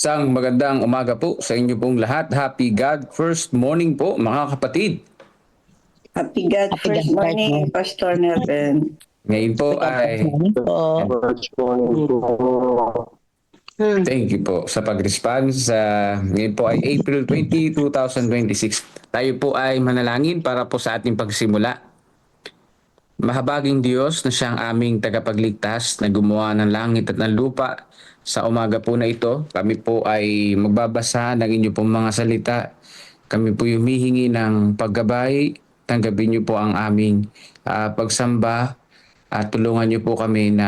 Isang magandang umaga po sa inyo pong lahat. Happy God First Morning po mga kapatid. Happy God First Morning, Pastor Nelben. Ngayon po ay thank you po sa pag-response. Ngayon po ay April 20, 2026. Tayo po ay manalangin para po sa ating pagsimula. Mahabaging Diyos na siyang aming tagapagligtas na gumawa ng langit at ng lupa, sa umaga po na ito, kami po ay magbabasa ng inyo pong mga salita. Kami po humihingi ng paggabay. Tanggapin niyo po ang aming pagsamba at tulungan niyo po kami na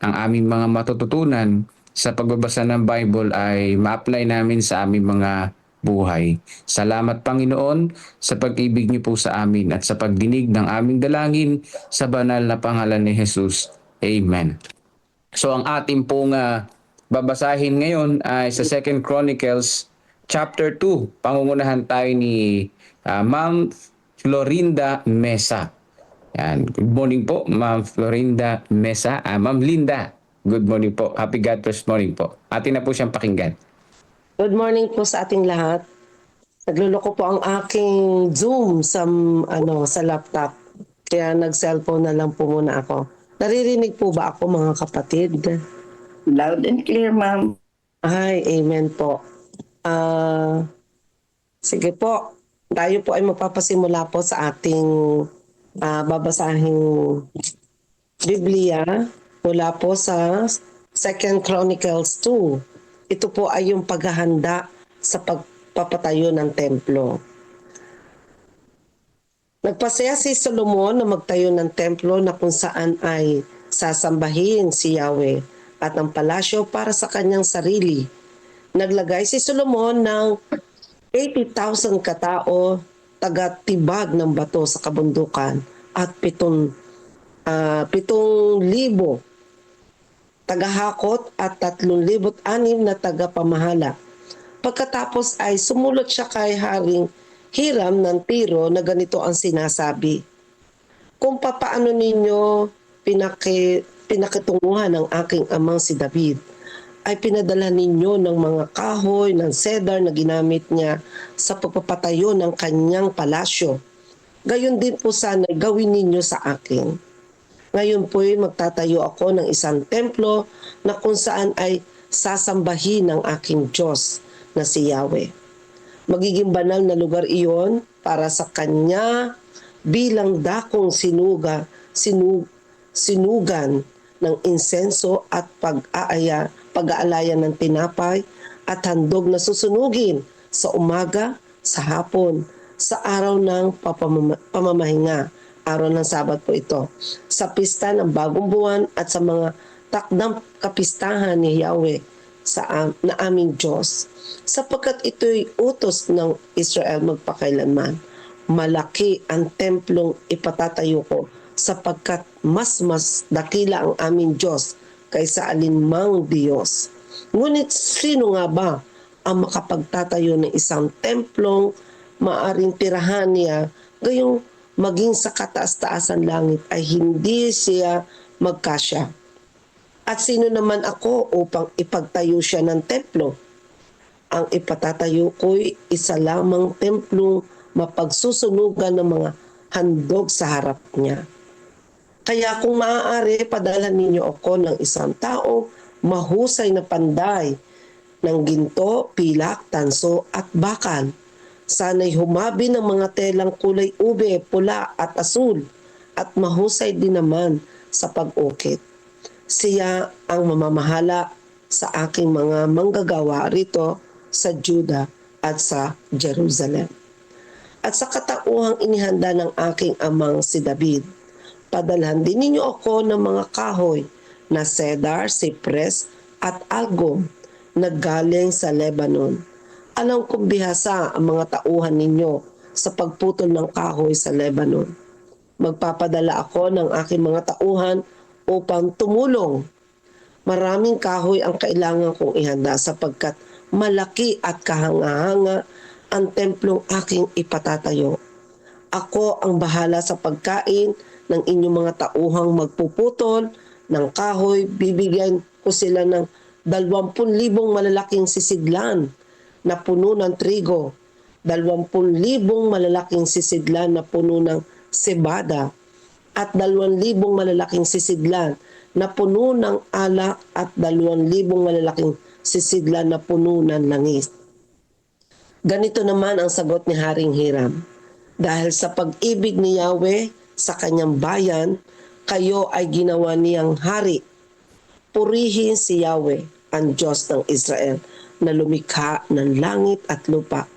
ang aming mga matututunan sa pagbabasa ng Bible ay ma-apply namin sa aming mga buhay. Salamat Panginoon sa pag-ibig niyo po sa amin at sa pagdinig ng aming dalangin sa banal na pangalan ni Jesus. Amen. So ang ating pong babasahin ngayon ay sa 2 Chronicles chapter 2. Pangungunahan tayo ni Ma'am Florinda Mesa. Yan. Good morning po, Ma'am Florinda Mesa. Ma'am Linda, good morning po. Happy God First Morning po. Atin na po siyang pakinggan. Good morning po sa ating lahat. Nagluloko po ang aking Zoom sa laptop. Kaya nag-cellphone na lang po muna ako. Naririnig po ba ako mga kapatid? Loud and clear, ma'am. Ay, amen po. Sige po. Tayo po ay magpapasimula po sa ating babasahing Biblia mula po sa 2 Chronicles 2. Ito po ay yung paghahanda sa pagpapatayo ng templo. Nagpasaya si Solomon na magtayo ng templo na kung saan ay sasambahin si Yahweh at ang palasyo para sa kanyang sarili. Naglagay si Solomon ng 80,000 katao, taga-tibag ng bato sa kabundukan at 7,000 tagahakot at 3,600 na tagapamahala. Pagkatapos ay sumulot siya kay Haring Hiram ng Tiro na ganito ang sinasabi: kung papaano ninyo pinakitunguhan ng aking amang si David, ay pinadala ninyo ng mga kahoy ng cedar na ginamit niya sa pagpapatayo ng kanyang palasyo. Gayon din po sana gawin ninyo sa akin. Ngayon po'y magtatayo ako ng isang templo na kung saan ay sasambahin ng aking Diyos na si Yahweh. Magiging banal na lugar iyon para sa Kanya bilang dakong sinugan ng insenso at pag-aalaya ng tinapay at handog na susunugin sa umaga, sa hapon, sa araw ng pamamahinga. Araw ng Sabat po ito, sa pista ng bagong buwan at sa mga takdang kapistahan ni Yahweh na aming Diyos, sapagkat ito'y utos ng Israel magpakailanman. Malaki ang templong ipatatayo ko, sapagkat mas dakila ang aming Diyos kaysa alinmang Diyos. Ngunit sino nga ba ang makapagtatayo ng isang templong maaring tirahan niya, gayong maging sa kataas-taasan langit ay hindi siya magkasya? At sino naman ako upang ipagtayo siya ng templo? Ang ipatatayo ko'y isa lamang templong mapagsusunugan ng mga handog sa harap niya. Kaya kung maaari, padala ninyo ako ng isang tao mahusay na panday ng ginto, pilak, tanso at bakal. Sana'y humabi ng mga telang kulay ube, pula at asul at mahusay din naman sa pag-ukit. Siya ang mamamahala sa aking mga manggagawa rito sa Juda at sa Jerusalem. At sa katauhang inihanda ng aking amang si David, padalhan din ninyo ako ng mga kahoy na cedar, cypress at algum na galing sa Lebanon. Alam kong bihasa ang mga tauhan ninyo sa pagputol ng kahoy sa Lebanon. Magpapadala ako ng aking mga tauhan upang tumulong. Maraming kahoy ang kailangan kong ihanda sapagkat malaki at kahanga-hanga ang templong aking ipatatayo. Ako ang bahala sa pagkain ng inyong mga tauhang magpuputol ng kahoy. Bibigyan ko sila ng 20,000 malalaking sisidlan na puno ng trigo, 20,000 malalaking sisidlan na puno ng cebada, at 2,000 malalaking sisidlan na puno ng alak, at 2,000 malalaking sisidlan na puno ng langis. Ganito naman ang sagot ni Haring Hiram. Dahil sa pag-ibig ni Yahweh sa kanyang bayan, kayo ay ginawa niyang hari. Purihin si Yahweh, ang Diyos ng Israel, na lumikha ng langit at lupa.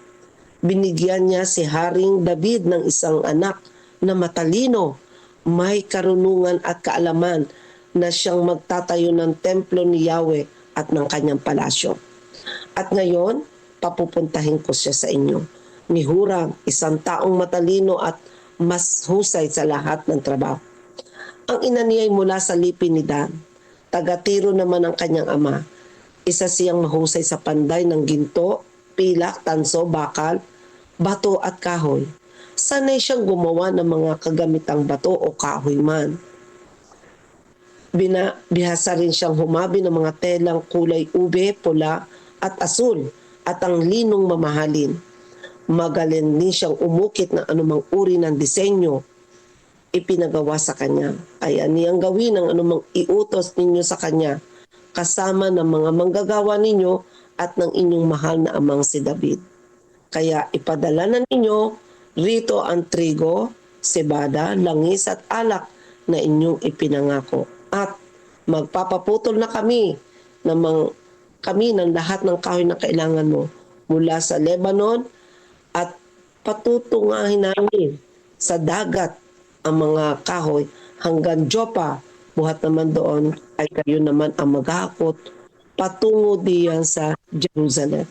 Binigyan niya si Haring David ng isang anak na matalino, may karunungan at kaalaman, na siyang magtatayo ng templo ni Yahweh at ng kanyang palasyo. At ngayon, papupuntahin ko siya sa inyo. Ni Huram, isang taong matalino at mas husay sa lahat ng trabaho. Ang ina niya ay mula sa lipi ni Dan. Taga-Tiro naman ang kanyang ama. Isa siyang mahusay sa panday ng ginto, pilak, tanso, bakal, bato at kahoy. Sanay siyang gumawa ng mga kagamitang bato o kahoy man. Bihasa rin siyang humabi ng mga telang kulay ube, pula at asul at ang linong mamahalin. Magaling din siyang umukit ng anumang uri ng disenyo ipinagawa sa kanya. Kaya niyang gawin ang anumang iutos ninyo sa kanya, kasama ng mga manggagawa ninyo at ng inyong mahal na amang si David. Kaya ipadala na ninyo rito ang trigo, cebada, langis at alak na inyong ipinangako. At magpapaputol na kami ng lahat ng kahoy na kailangan mo mula sa Lebanon, at patutungahin namin sa dagat ang mga kahoy hanggang Joppa. Buhat naman doon ay kayo naman ang maghakot patungo diyan sa Jerusalem.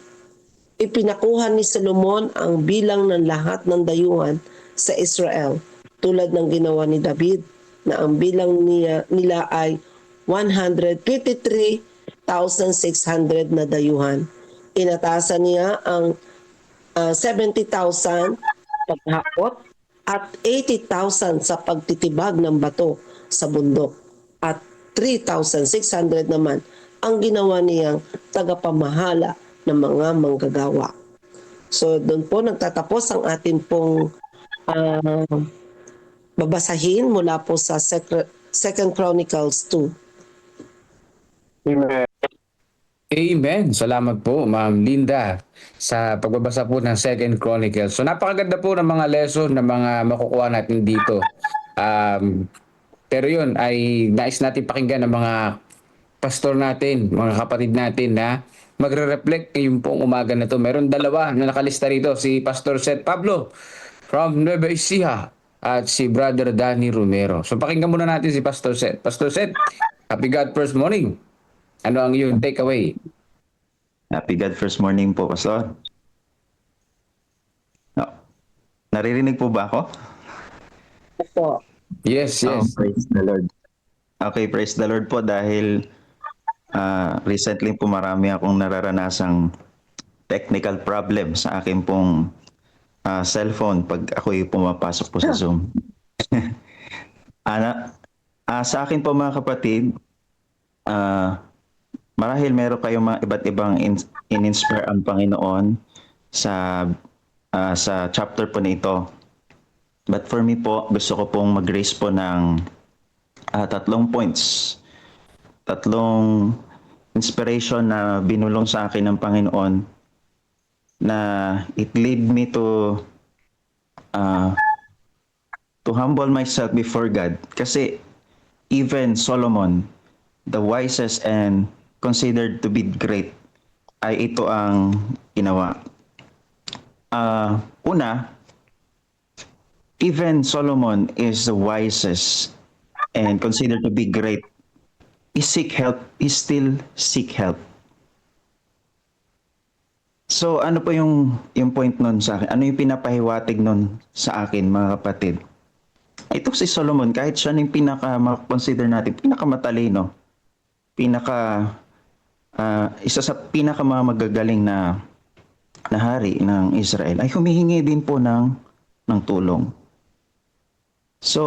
Ipinakuha ni Solomon ang bilang ng lahat ng dayuhan sa Israel, tulad ng ginawa ni David, na ang bilang nila ay 153,600 na dayuhan. Inatasan niya ang 70,000 paghakot at 80,000 sa pagtitibag ng bato sa bundok, at 3,600 naman ang ginawa niyang tagapamahala ng mga manggagawa. So doon po nagtatapos ang ating pong babasahin mula po sa 2 Chronicles 2. Amen. Amen. Salamat po, Ma'am Linda, sa pagbabasa po ng 2 Chronicles. So napakaganda po ng mga lesson na mga makukuha natin dito. Pero yun ay nais natin pakinggan ng mga pastor natin, mga kapatid natin na magre-reflect ngayong pong umaga na to. Meron dalawa na nakalista rito, si Pastor Seth Pablo from Nueva Ecija at si Brother Danny Romero. So pakinggan muna natin si Pastor Seth. Pastor Seth, happy God first morning. Ano ang iyong takeaway? Happy God first morning po, Pastor. No. Naririnig po ba ako? Opo. Yes, Oh, yes. praise the Lord. Okay, praise the Lord po dahil recently po marami akong nararanasang technical problem sa akin pong cellphone pag ako'y pumapasok po sa Zoom. Sa akin po mga kapatid, marahil meron kayong mga iba't ibang in-inspire ang Panginoon sa chapter po nito. But for me po, gusto ko pong mag-raise po ng 3 points. 3 inspiration na binulong sa akin ng Panginoon na it lead me to humble myself before God. Kasi even Solomon, the wisest and considered to be great, ay ito ang ginawa. Una, even Solomon is the wisest and considered to be great. He seek help. He still seek help. So ano po yung point nun sa akin? Ano yung pinapahiwatig nun sa akin, mga kapatid? Ito si Solomon, kahit siya yung pinaka-consider natin, pinakamatalino, isa sa pinaka mga magagaling na hari ng Israel, ay humihingi din po ng tulong. So,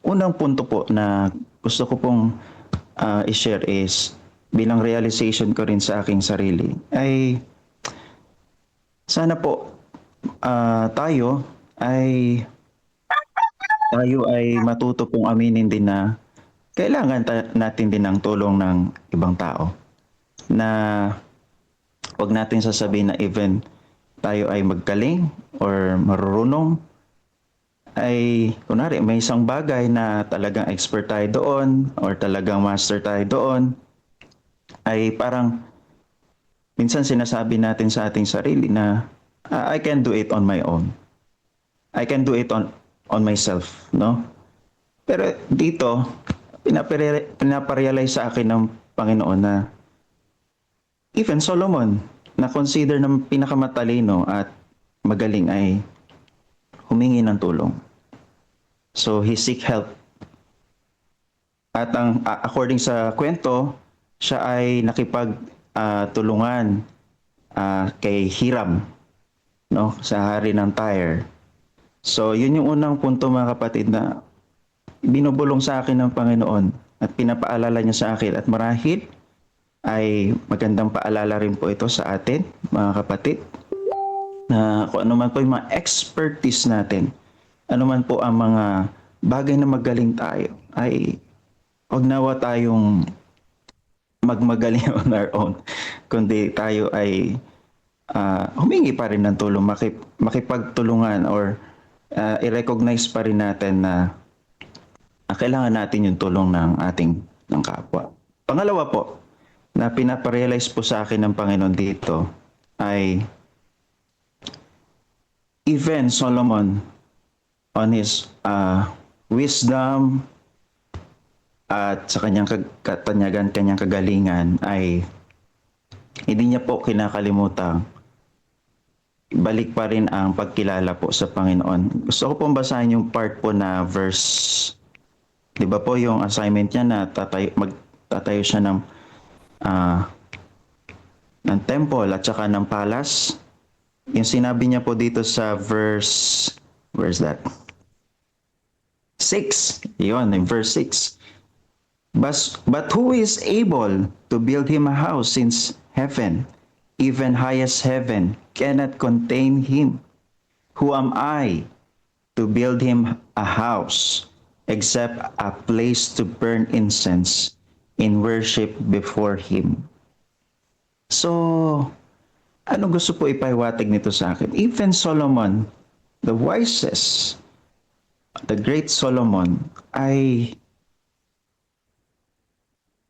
unang punto po na gusto ko pong i-share is, bilang realization ko rin sa aking sarili ay sana po tayo ay matuto pong aminin din na kailangan natin din ng tulong ng ibang tao. Na wag natin sasabihin na even tayo ay maggaling or marurunong, ay kunwari may isang bagay na talagang expert tayo doon or talagang master tayo doon, ay parang minsan sinasabi natin sa ating sarili na I can do it on my own. I can do it on myself, no? Pero dito, pinaparealize sa akin ng Panginoon na even Solomon, na consider ng pinakamatalino at magaling, ay humingi ng tulong. So he seek help. At according sa kwento, siya ay nakipagtulungan kay Hiram, no, sa hari ng Tyre. So yun yung unang punto, mga kapatid, na binubulong sa akin ng Panginoon at pinapaalala niya sa akin, at marahil ay magandang paalala rin po ito sa atin, mga kapatid, na kung ano man po yung mga expertise natin, ano man po ang mga bagay na magaling tayo, ay huwag nawa tayong magmagaling on our own, kundi tayo ay humingi pa rin ng tulong, makipagtulungan, or i-recognize pa rin natin na kailangan natin yung tulong ng kapwa. Pangalawa po, na pinaparealize po sa akin ng Panginoon dito, ay even Solomon on his wisdom at sa kanyang katanyagan, kanyang kagalingan, ay hindi niya po kinakalimutan balik pa rin ang pagkilala po sa Panginoon. Gusto ko pong basahin yung part po na verse, di ba po yung assignment niya na magtatayo siya ng temple at saka ng palace. Yung sinabi niya po dito sa verse, where's that? 6. Yun, in verse 6. But who is able to build him a house, since heaven, even highest heaven, cannot contain him? Who am I to build him a house, except a place to burn incense in worship before him? So, ano gusto po ipahiwatig nito sa akin? Even Solomon, the wisest, the great Solomon, ay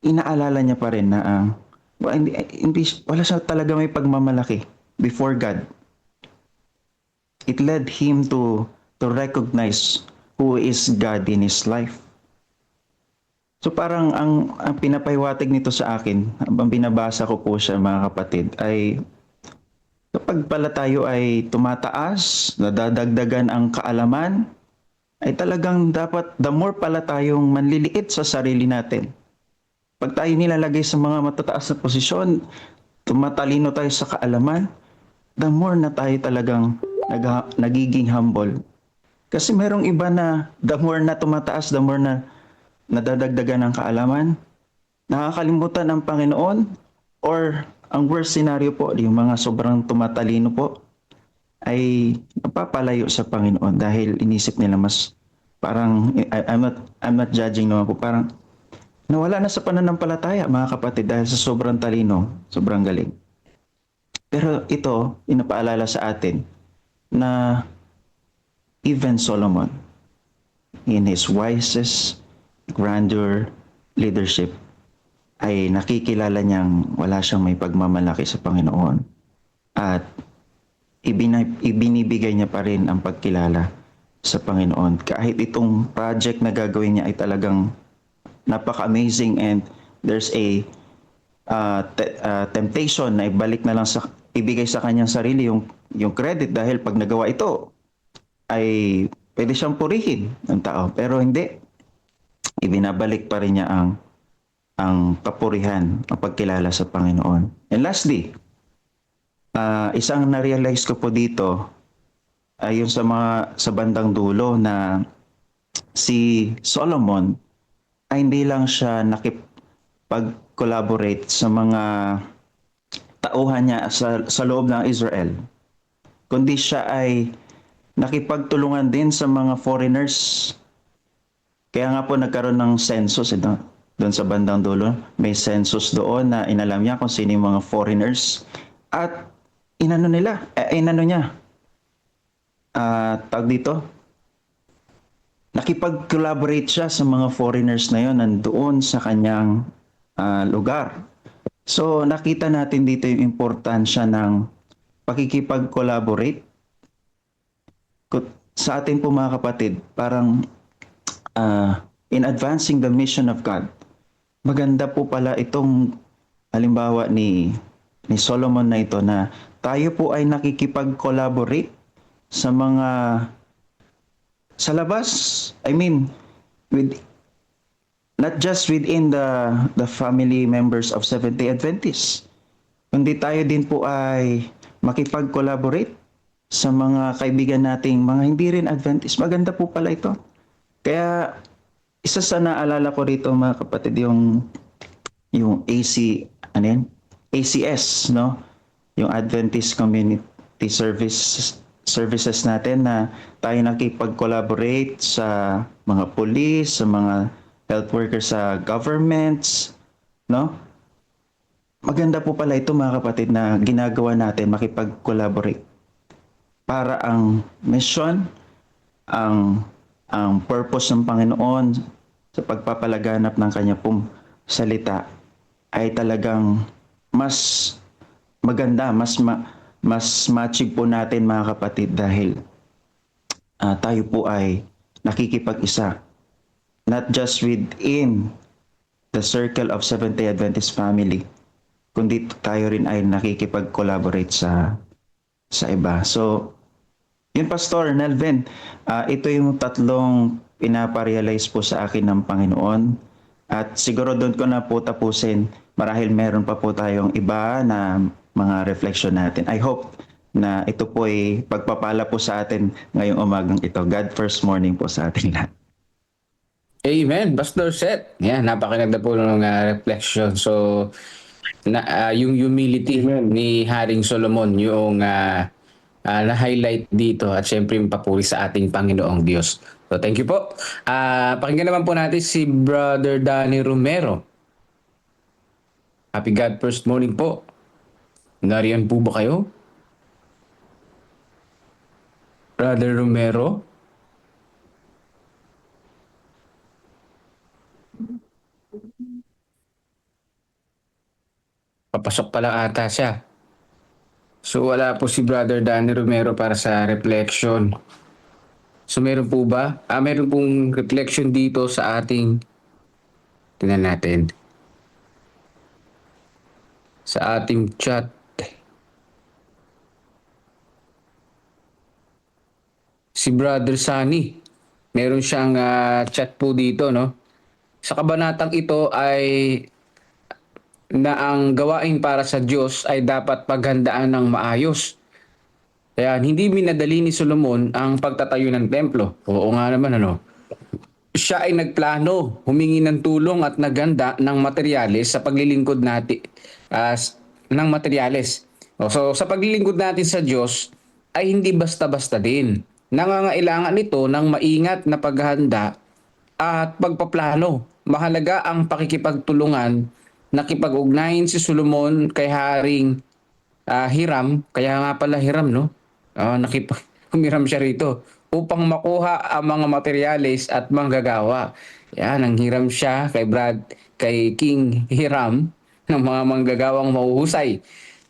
inaalala niya pa rin na wala siya talaga may pagmamalaki before God. It led him to recognize who is God in his life. So parang ang pinapahiwatig nito sa akin, habang binabasa ko po siya, mga kapatid, ay kapag pala tayo ay tumataas, nadadagdagan ang kaalaman, ay talagang dapat the more pala tayong manliliit sa sarili natin. Pag tayo nilalagay sa mga matataas na posisyon, tumatalino tayo sa kaalaman, the more na tayo talagang nagiging humble. Kasi merong iba na the more na tumataas, the more na nadadagdagan ng kaalaman, nakakalimutan ang Panginoon, or ang worst scenario po, yung mga sobrang tumatalino po, ay napapalayo sa Panginoon dahil inisip nila mas parang, I'm not judging naman po, parang nawala na sa pananampalataya, mga kapatid, dahil sa sobrang talino, sobrang galing. Pero ito, inapaalala sa atin na even Solomon, in his wisest grandeur leadership, ay nakikilala niyang wala siyang may pagmamalaki sa Panginoon. At ibinibigay niya pa rin ang pagkilala sa Panginoon. Kahit itong project na gagawin niya ay talagang napaka-amazing, and there's a temptation na ibigay sa kanyang sarili yung credit, dahil pag nagawa ito ay pwede siyang purihin ng tao. Pero hindi, ibinabalik pa rin niya ang kapurihan, ang pagkilala sa Panginoon. And lastly, isang na-realize ko po dito ay yung sa bandang dulo, na si Solomon ay hindi lang siya nakikipag-collaborate sa mga tauhan niya sa loob ng Israel, kundi siya ay nakipagtulungan din sa mga foreigners. Kaya nga po nagkaroon ng census, doon sa bandang dulo. May census doon na inalam niya kung sino yung mga foreigners. At inano niya, tawag dito, nakipag-collaborate siya sa mga foreigners na yon nandoon sa kanyang lugar. So nakita natin dito yung importansya ng pakikipag-collaborate sa ating po mga kapatid. Parang in advancing the mission of God. Maganda po pala itong halimbawa ni Solomon na ito, na tayo po ay nakikipag-collaborate sa mga sa labas. I mean, not just within the family members of Seventh-day Adventists, kundi tayo din po ay makipag-collaborate sa mga kaibigan nating mga hindi rin Adventist. Maganda po pala ito. Kaya isa sa naalala ko rito mga kapatid, yung ACS, no? Yung Adventist Community Services natin, na tayo nakipag-collaborate sa mga police, sa mga health workers sa governments, no? Maganda po pala ito mga kapatid na ginagawa natin, makipag-collaborate para ang mission, ang purpose ng Panginoon sa pagpapalaganap ng kanya pong salita ay talagang mas maganda, mas matching po natin mga kapatid, dahil tayo po ay nakikipag-isa, not just within the circle of Seventh-day Adventist family, kundi tayo rin ay nakikipag-collaborate sa iba. So yun, Pastor Nelvin, ito yung tatlong pinaparealize po sa akin ng Panginoon. At siguro doon ko na po tapusin. Marahil meron pa po tayong iba na mga reflection natin. I hope na ito po ay pagpapala po sa atin ngayong umagang ito. God first morning po sa ating lahat. Amen, Pastor Seth. Yan, napakaganda po ng reflection. So, yung humility ni Haring Solomon, yung na-highlight dito, at syempre yung papuri sa ating Panginoong Diyos. So, thank you po. Pakinggan naman po natin si Brother Danny Romero. Happy God first morning po. Nariyan po ba kayo? Brother Romero? Papasok pala ata siya. So wala po si Brother Danny Romero para sa reflection. So meron po ba? Meron pong reflection dito sa ating, tingnan natin, sa ating chat. Si Brother Sunny, meron siyang chat po dito, no? Sa kabanatang ito ay na ang gawain para sa Diyos ay dapat paghandaan ng maayos. Kaya hindi minadali ni Solomon ang pagtatayo ng templo. Oo nga naman, ano. Siya ay nagplano, humingi ng tulong at naghanda ng materyales sa paglilingkod natin, ng materyales. So sa paglilingkod natin sa Diyos ay hindi basta-basta din. Nangangailangan ito ng maingat na paghahanda at pagpaplano. Mahalaga ang pakikipagtulungan. Nakipag-ugnayan si Solomon kay Haring Hiram, kaya nga pala Hiram, no? Humiram siya rito upang makuha ang mga materyales at manggagawa. Yan, ang hiram siya kay King Hiram ng mga manggagawang mahuhusay.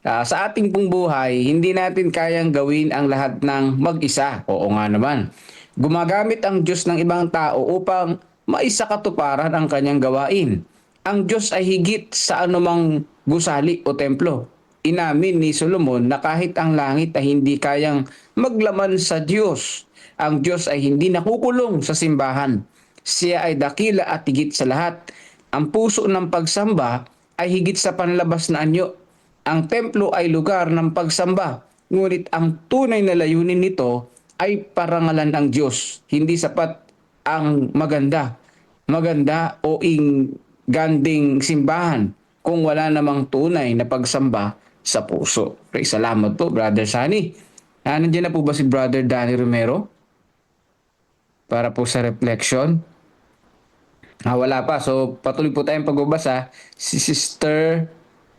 Sa ating pong buhay, hindi natin kayang gawin ang lahat ng mag-isa. Oo nga naman. Gumagamit ang Diyos ng ibang tao upang maisakatuparan ang kanyang gawain. Ang Diyos ay higit sa anumang gusali o templo. Inamin ni Solomon na kahit ang langit ay hindi kayang maglaman sa Diyos. Ang Diyos ay hindi nakukulong sa simbahan. Siya ay dakila at higit sa lahat. Ang puso ng pagsamba ay higit sa panlabas na anyo. Ang templo ay lugar ng pagsamba. Ngunit ang tunay na layunin nito ay parangalan ng Diyos. Hindi sapat ang maganda o ganding simbahan kung wala namang tunay na pagsamba sa puso. Okay, salamat po, Brother Sunny. Nandiyan na po ba si Brother Danny Romero para po sa reflection? Wala pa. So, patuloy po tayong pagbabasa. Si Sister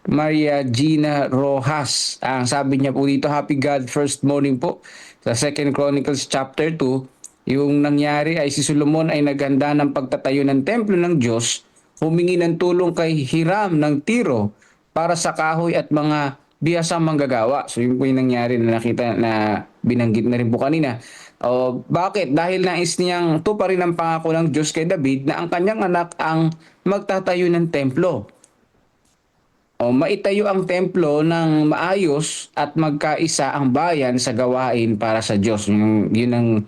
Maria Gina Rojas. Ang sabi niya po dito, Happy God First Morning po. Sa 2 Chronicles chapter 2, yung nangyari ay si Solomon ay naghanda ng pagtatayo ng templo ng Diyos, humingi ng tulong kay Hiram ng Tiro para sa kahoy at mga bihasang manggagawa. So yun po yung nangyari na nakita na binanggit na rin po kanina. Bakit? Dahil nais niyang tuparin ang pangako ng Diyos kay David na ang kanyang anak ang magtatayo ng templo. Maitayo ang templo ng maayos at magkaisa ang bayan sa gawain para sa Diyos. Yun ang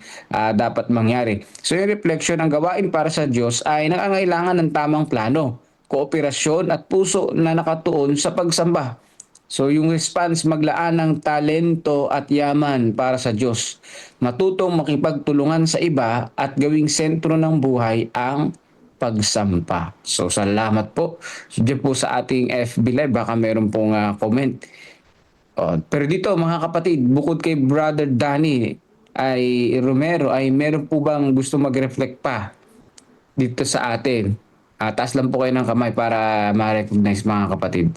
dapat mangyari. So yung reflection ng gawain para sa Diyos ay nangangailangan ng tamang plano, kooperasyon at puso na nakatuon sa pagsamba. So yung response, maglaan ng talento at yaman para sa Diyos. Matutong makipagtulungan sa iba at gawing sentro ng buhay ang pagsampa. So salamat po. So dyan po sa ating FB Live, baka meron pong comment. Pero dito mga kapatid, bukod kay Brother Danny ay Romero, ay meron po bang gusto mag-reflect pa dito sa atin? Taas lang po kayo ng kamay para ma-recognize mga kapatid.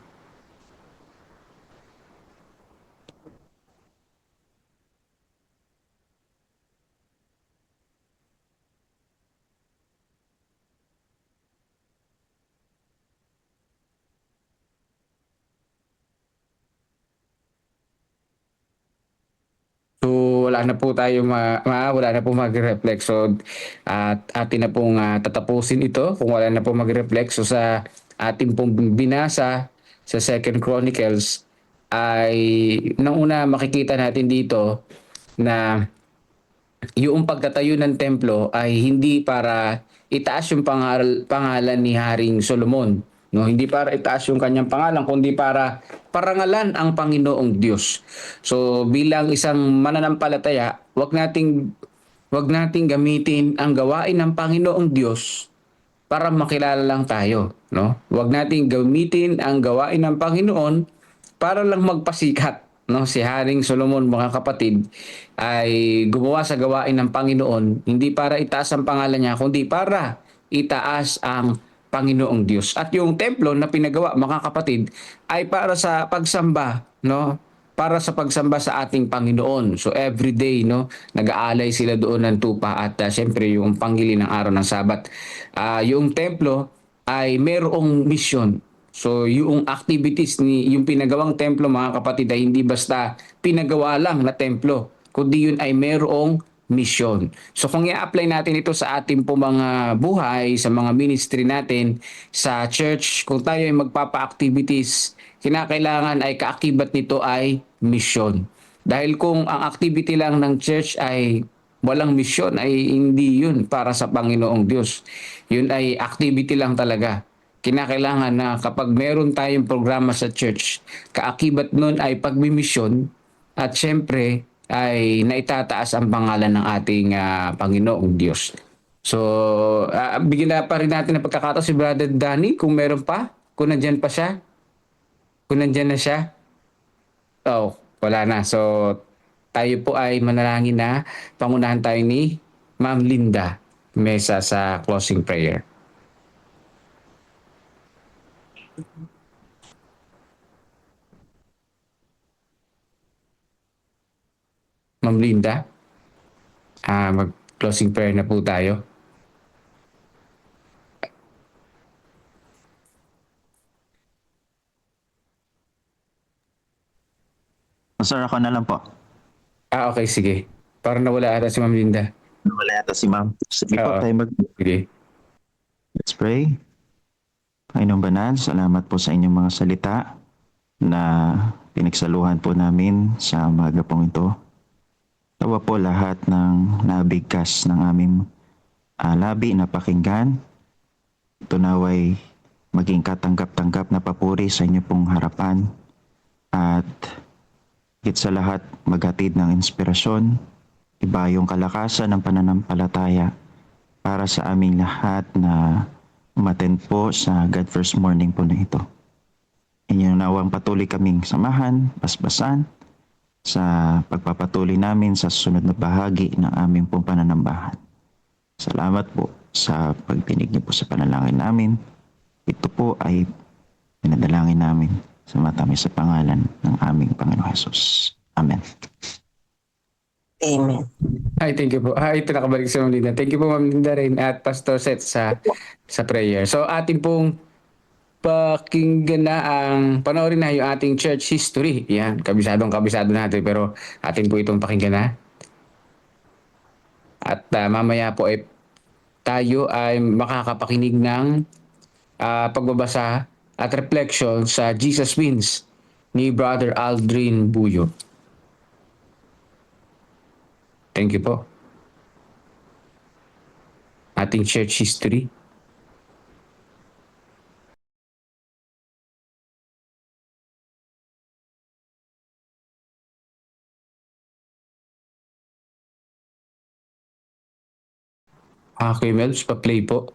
So wala na po tayo wala na po mag-reflect. So at atin na pong tatapusin ito kung wala na po mag-reflect. So sa ating pong binasa sa 2 Chronicles ay nang una makikita natin dito na yung pagtatayo ng templo ay hindi para itaas yung pangalan ni Haring Solomon. No, hindi para itaas yung kanyang pangalan, kundi para parangalan ang Panginoong Diyos. So bilang isang mananampalataya, wag nating gamitin ang gawain ng Panginoong Diyos para makilala lang tayo, no? Wag nating gamitin ang gawain ng Panginoon para lang magpasikat. No, si Haring Solomon, mga kapatid, ay gumawa sa gawain ng Panginoon hindi para itaas ang pangalan niya, kundi para itaas ang Panginoong Diyos. At yung templo na pinagawa, mga kapatid, ay para sa pagsamba, no? Para sa pagsamba sa ating Panginoon. So every day, no, nag-aalay sila doon ng tupa at syempre yung panggili ng araw ng Sabat. Yung templo ay mayroong misyon. So yung activities yung pinagawang templo, mga kapatid, ay hindi basta pinagawa lang na templo, kundi yun ay mayroong misyon. So kung i-apply natin ito sa ating po mga buhay, sa mga ministry natin, sa church, kung tayo ay magpapa-activities, kinakailangan ay kaakibat nito ay misyon. Dahil kung ang activity lang ng church ay walang misyon, ay hindi yun para sa Panginoong Diyos. Yun ay activity lang talaga. Kinakailangan na kapag meron tayong programa sa church, kaakibat nun ay pagmimisyon at syempre ay naitataas ang pangalan ng ating Panginoong Diyos. So, bigyan na pa rin natin ng pagkakataon si Brother Danny kung meron pa, kung nandyan pa siya. Kung nandyan na siya. Wala na. So, tayo po ay manalangin na pangunahan tayo ni Ma'am Linda Mesa sa closing prayer. Ma'am Linda, mag-closing prayer na po tayo. Sir, ako na lang po. Okay, sige. Parang nawala ata si Ma'am Linda. Wala yata si ma'am. Sige po Oo. tayo Sige. Let's pray. Panginoong Banal, salamat po sa inyong mga salita na pinagsaluhan po namin sa umaga pong ito. Tawa po lahat ng nabigkas ng aming labi na pakinggan. Ito naway maging katanggap-tanggap na papuri sa inyo pong harapan. At higit sa lahat, maghatid ng inspirasyon, iba yung kalakasan ng pananampalataya para sa aming lahat na umattend po sa God First Morning po na ito. Inyo nawang patuloy kaming samahan, basbasan sa pagpapatuloy namin sa susunod na bahagi ng aming pong pananambahan. Salamat po sa pagdinig niyo po sa panalangin namin. Ito po ay pinadalangin namin sa matamis sa pangalan ng aming Panginoon Jesus. Amen. Amen. Hi, thank you po. Hi, ito nakabalik si Ma'am Linda. Thank you po Ma'am Linda rin at Pastor Seth sa prayer. So ating pong pakinggan na panoorin na yung ating church history. Yan, kabisado natin pero atin po itong pakinggan na. At mamaya po tayo ay makakapakinig ng pagbabasa at reflection sa Jesus Wins ni Brother Aldrin Buyo. Thank you po. Ating church history. Okay, Melbs, pa-play po.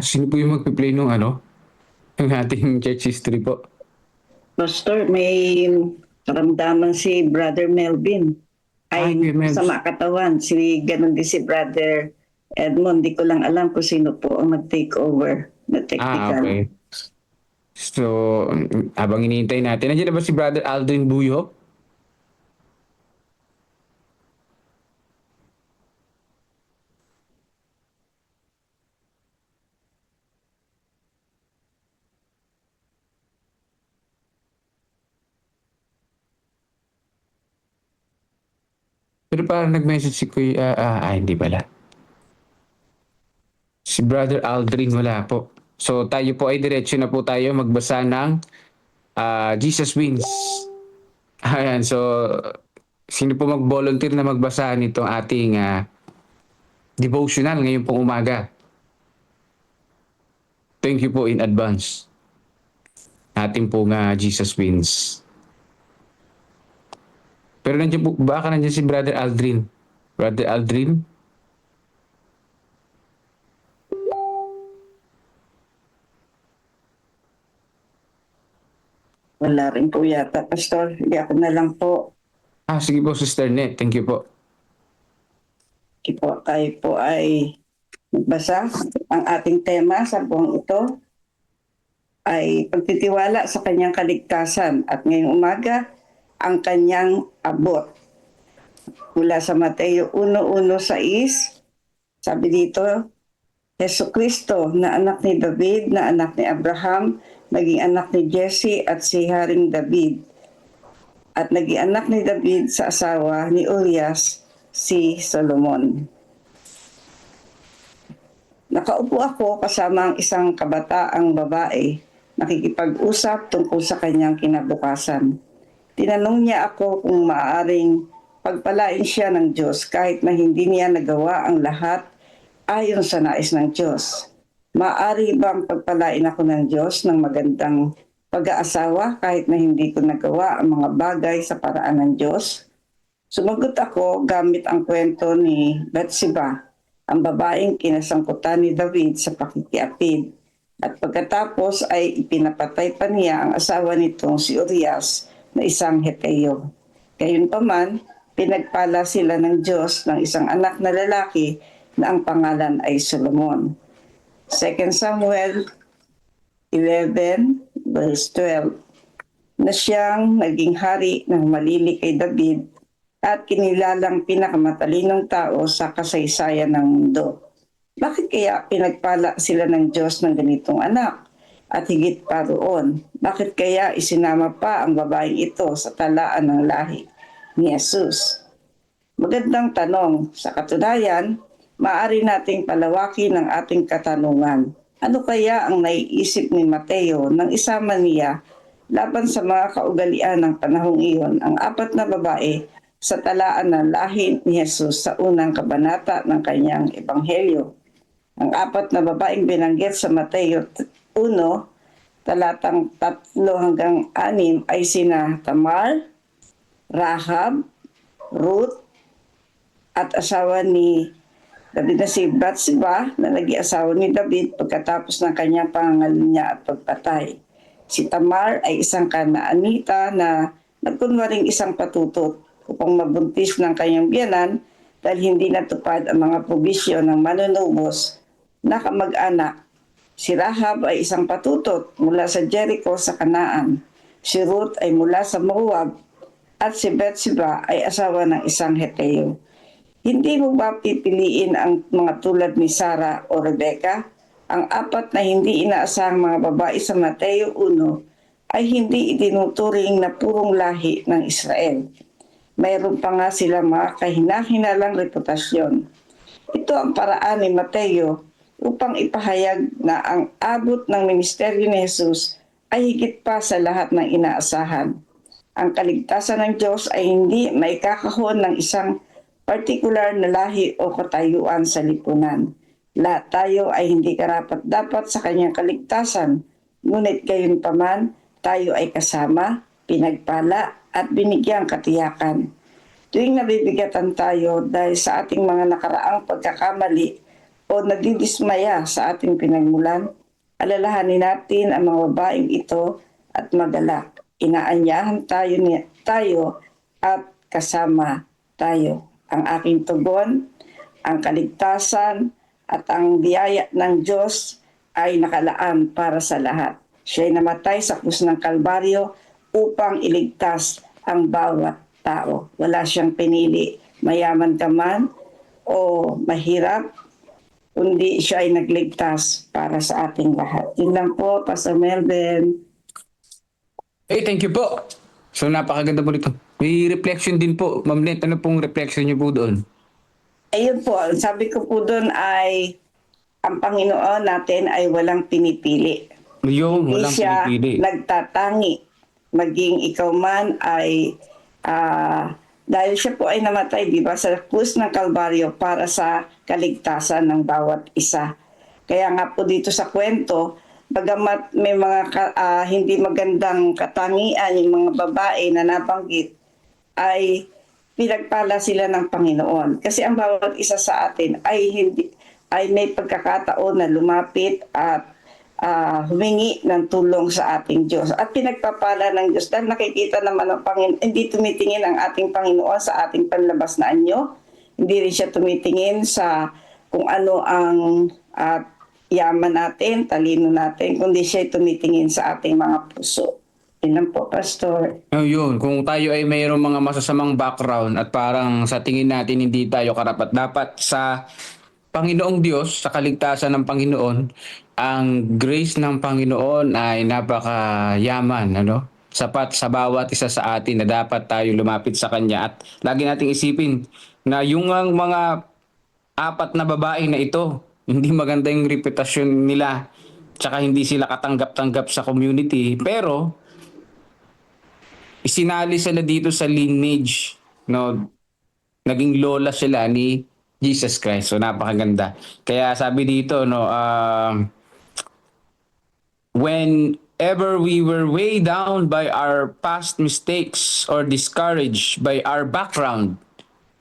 Sino po yung magpi-play nung yung ating church history po? Pastor, may karamdaman si Brother Melvin. Ay, Kuya Melvs. sama katawan. Ganun din si Brother Edmond. Di ko lang alam kung sino po ang nag-take over na technical. Okay. So, habang hinihintay natin, nandiyan na ba si Brother Aldrin Buyo? Pero parang nag-message si Kuya, hindi pala. Si Brother Aldrin wala po. So tayo po ay diretso na po tayo magbasa ng Jesus Wins. Ayan, so sino po mag-volunteer na magbasa nitong ating devotional ngayon pong umaga? Thank you po in advance. Ating po Jesus Wins. Pero baka nandiyan si Brother Aldrin. Brother Aldrin? Wala rin po yata, Pastor. Hindi ako na lang po. Sige po, Sister Net. Thank you po. Tayo po ay magbasa. Ang ating tema sa buong ito ay pagtitiwala sa kanyang kaligtasan at ngayong umaga ang kanyang abot. Mula sa Mateo 1:1-6, sabi dito, Jesucristo na anak ni David, na anak ni Abraham, naging anak ni Jesse at si Haring David. At naging anak ni David sa asawa ni Urias, si Solomon. Nakaupo ako kasama ang isang kabataang babae, nakikipag-usap tungkol sa kanyang kinabukasan. Tinanong niya ako kung maaaring pagpalain siya ng Diyos kahit na hindi niya nagawa ang lahat ayon sa nais ng Diyos. Maaari bang pagpalain ako ng Diyos ng magandang pag-aasawa kahit na hindi ko nagawa ang mga bagay sa paraan ng Diyos? Sumagot ako gamit ang kwento ni Bathsheba, ang babaeng kinasangkutan ni David sa pakikiapid. At pagkatapos ay ipinapatay pa niya ang asawa nitong si Urias na isang Heteo. Gayunpaman, pinagpala sila ng Diyos ng isang anak na lalaki na ang pangalan ay Solomon. 2 Samuel 11 verse 12, na siyang naging hari ng malili kay David at kinilalang pinakamatalinong tao sa kasaysayan ng mundo. Bakit kaya pinagpala sila ng Diyos ng ganitong anak? At higit pa roon, bakit kaya isinama pa ang babaeng ito sa talaan ng lahi ni Jesus? Magandang tanong. Sa katunayan, maaari nating palawakin ang ating katanungan. Ano kaya ang naiisip ni Mateo nang isama niya laban sa mga kaugalian ng panahong iyon ang apat na babae sa talaan ng lahi ni Jesus sa unang kabanata ng kanyang ebanghelyo? Ang apat na babaeng binanggit sa Mateo talatang 3 hanggang 6 ay sina Tamar, Rahab, Ruth, at asawa ni David na si Bathsheba na naging asawa ni David pagkatapos ng kanyang pangangalunya at pagpatay. Si Tamar ay isang Kanaanita na nagkunwaring isang patutot upang mabuntis ng kanyang biyanan dahil hindi natupad ang mga probisyon ng manunubos na kamag-anak. Si Rahab ay isang patutot mula sa Jericho sa Kanaan. Si Ruth ay mula sa Moab at si Bathsheba ay asawa ng isang Heteo. Hindi mo ba pipiliin ang mga tulad ni Sarah o Rebecca? Ang 4 na hindi inaasahang mga babae sa Mateo 1 ay hindi itinuturing na purong lahi ng Israel. Mayroon pa nga silang mga kahina-hinalang reputasyon. Ito ang paraan ni Mateo upang ipahayag na ang abot ng ministeryo ni Jesus ay higit pa sa lahat ng inaasahan. Ang kaligtasan ng Diyos ay hindi maikakahon ng isang partikular na lahi o katayuan sa lipunan. Lahat tayo ay hindi karapat-dapat sa kanyang kaligtasan, ngunit gayon paman tayo ay kasama, pinagpala at binigyang katiyakan. Tuwing nabibigatan tayo dahil sa ating mga nakaraang pagkakamali o nadidismaya sa ating pinagmulan, alalahanin natin ang mga babaeng ito at magalak. Inaanyahan tayo at kasama tayo. Ang aking tugon, ang kaligtasan at ang biyaya ng Diyos ay nakalaan para sa lahat. Siya'y namatay sa krus ng Kalbaryo upang iligtas ang bawat tao. Wala siyang pinili, mayaman ka man o mahirap, kundi siya ay nagligtas para sa ating lahat. Yun lang po, Pastor Melvin. Thank you po. So napakaganda po nito. May reflection din po. Ma'am Net, ano pong reflection niyo po doon? Ayun po, sabi ko po doon ay ang Panginoon natin ay walang pinipili. Yung Hindi walang siya pinipili. nagtatangi. Maging ikaw man ay dahil siya po ay namatay, di ba, sa krus ng Kalbaryo para sa kaligtasan ng bawat isa. Kaya nga po dito sa kwento, bagamat may mga hindi magandang katangian yung mga babae na nabanggit, ay pinagpala sila ng Panginoon. Kasi ang bawat isa sa atin ay may pagkakataon na lumapit at humingi ng tulong sa ating Diyos. At pinagpapala ng Diyos dahil nakikita naman ng Panginoon, hindi tumitingin ang ating Panginoon sa ating panlabas na anyo. Hindi rin siya tumitingin sa kung ano ang yaman natin, talino natin, kundi siya tumitingin sa ating mga puso. Yun lang po, Pastor. Yun, kung tayo ay mayroong mga masasamang background at parang sa tingin natin hindi tayo karapat-dapat sa Panginoong Diyos, sa kaligtasan ng Panginoon, ang grace ng Panginoon ay napakayaman, sapat sa bawat isa sa atin na dapat tayo lumapit sa Kanya. At lagi nating isipin na yung mga 4 na babae na ito, hindi maganda yung reputasyon nila, tsaka hindi sila katanggap-tanggap sa community, pero isinali sila dito sa lineage, naging lola sila ni Jesus Christ. So napakaganda. Kaya sabi dito, whenever we were weighed down by our past mistakes or discouraged by our background,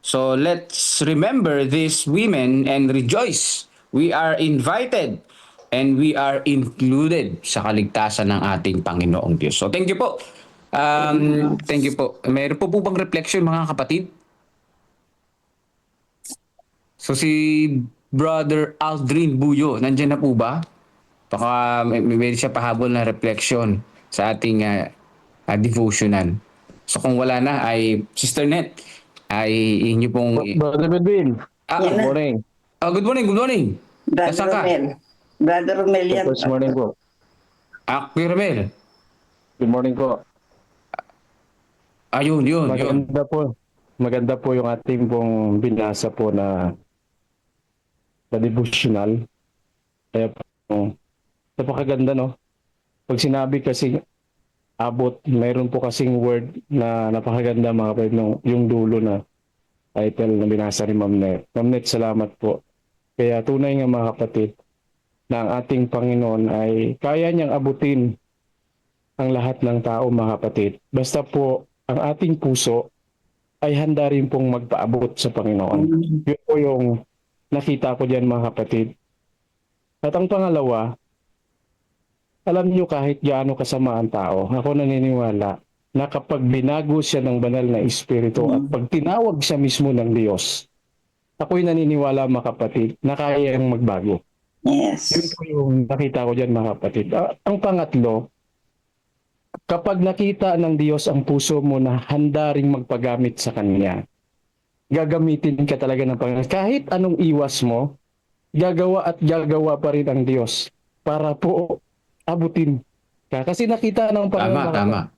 so let's remember these women and rejoice. We are invited and we are included sa kaligtasan ng ating Panginoong Diyos. So thank you po. Thank you po. Mayroon po bang reflection, mga kapatid? So si Brother Aldrin Buyo, nandiyan na po ba? Baka may siya pahabol na reflection sa ating devotional. So kung wala na ay Sister Net, ay inyo pong... Brother Bedwin, good morning. Good morning, good morning. Brother Nasaan ka? Romel. Brother Romel yan. Good morning po. Kuya Romel. Good morning po. Yun. Maganda po yung ating pong binasa po na devotional. Kaya po, napakaganda, no? Pag sinabi kasi abot, mayroon po kasing word na napakaganda, mga kapatid, yung dulo na title na binasa ni Ma'am Net. Ma'am Net, salamat po. Kaya tunay nga, mga kapatid, na ang ating Panginoon ay kaya niyang abutin ang lahat ng tao, mga kapatid. Basta po ang ating puso ay handa rin pong magpaabot sa Panginoon. Yun po yung nakita ko diyan, mga kapatid. At ang pangalawa, alam niyo kahit gaano kasama ang tao, ako naniniwala na kapag binago siya ng banal na Espiritu at pag tinawag siya mismo ng Diyos, ako'y naniniwala, mga kapatid, na kaya niyang magbago. Yes. Yun po yung nakita ko dyan, mga kapatid. Ang pangatlo, kapag nakita ng Diyos ang puso mo na handa ring magpagamit sa Kanya, gagamitin ka talaga ng Panginoon. Kahit anong iwas mo, gagawa at gagawa pa rin ang Diyos para po abutin ka. Kasi nakita ng Panginoon Tama.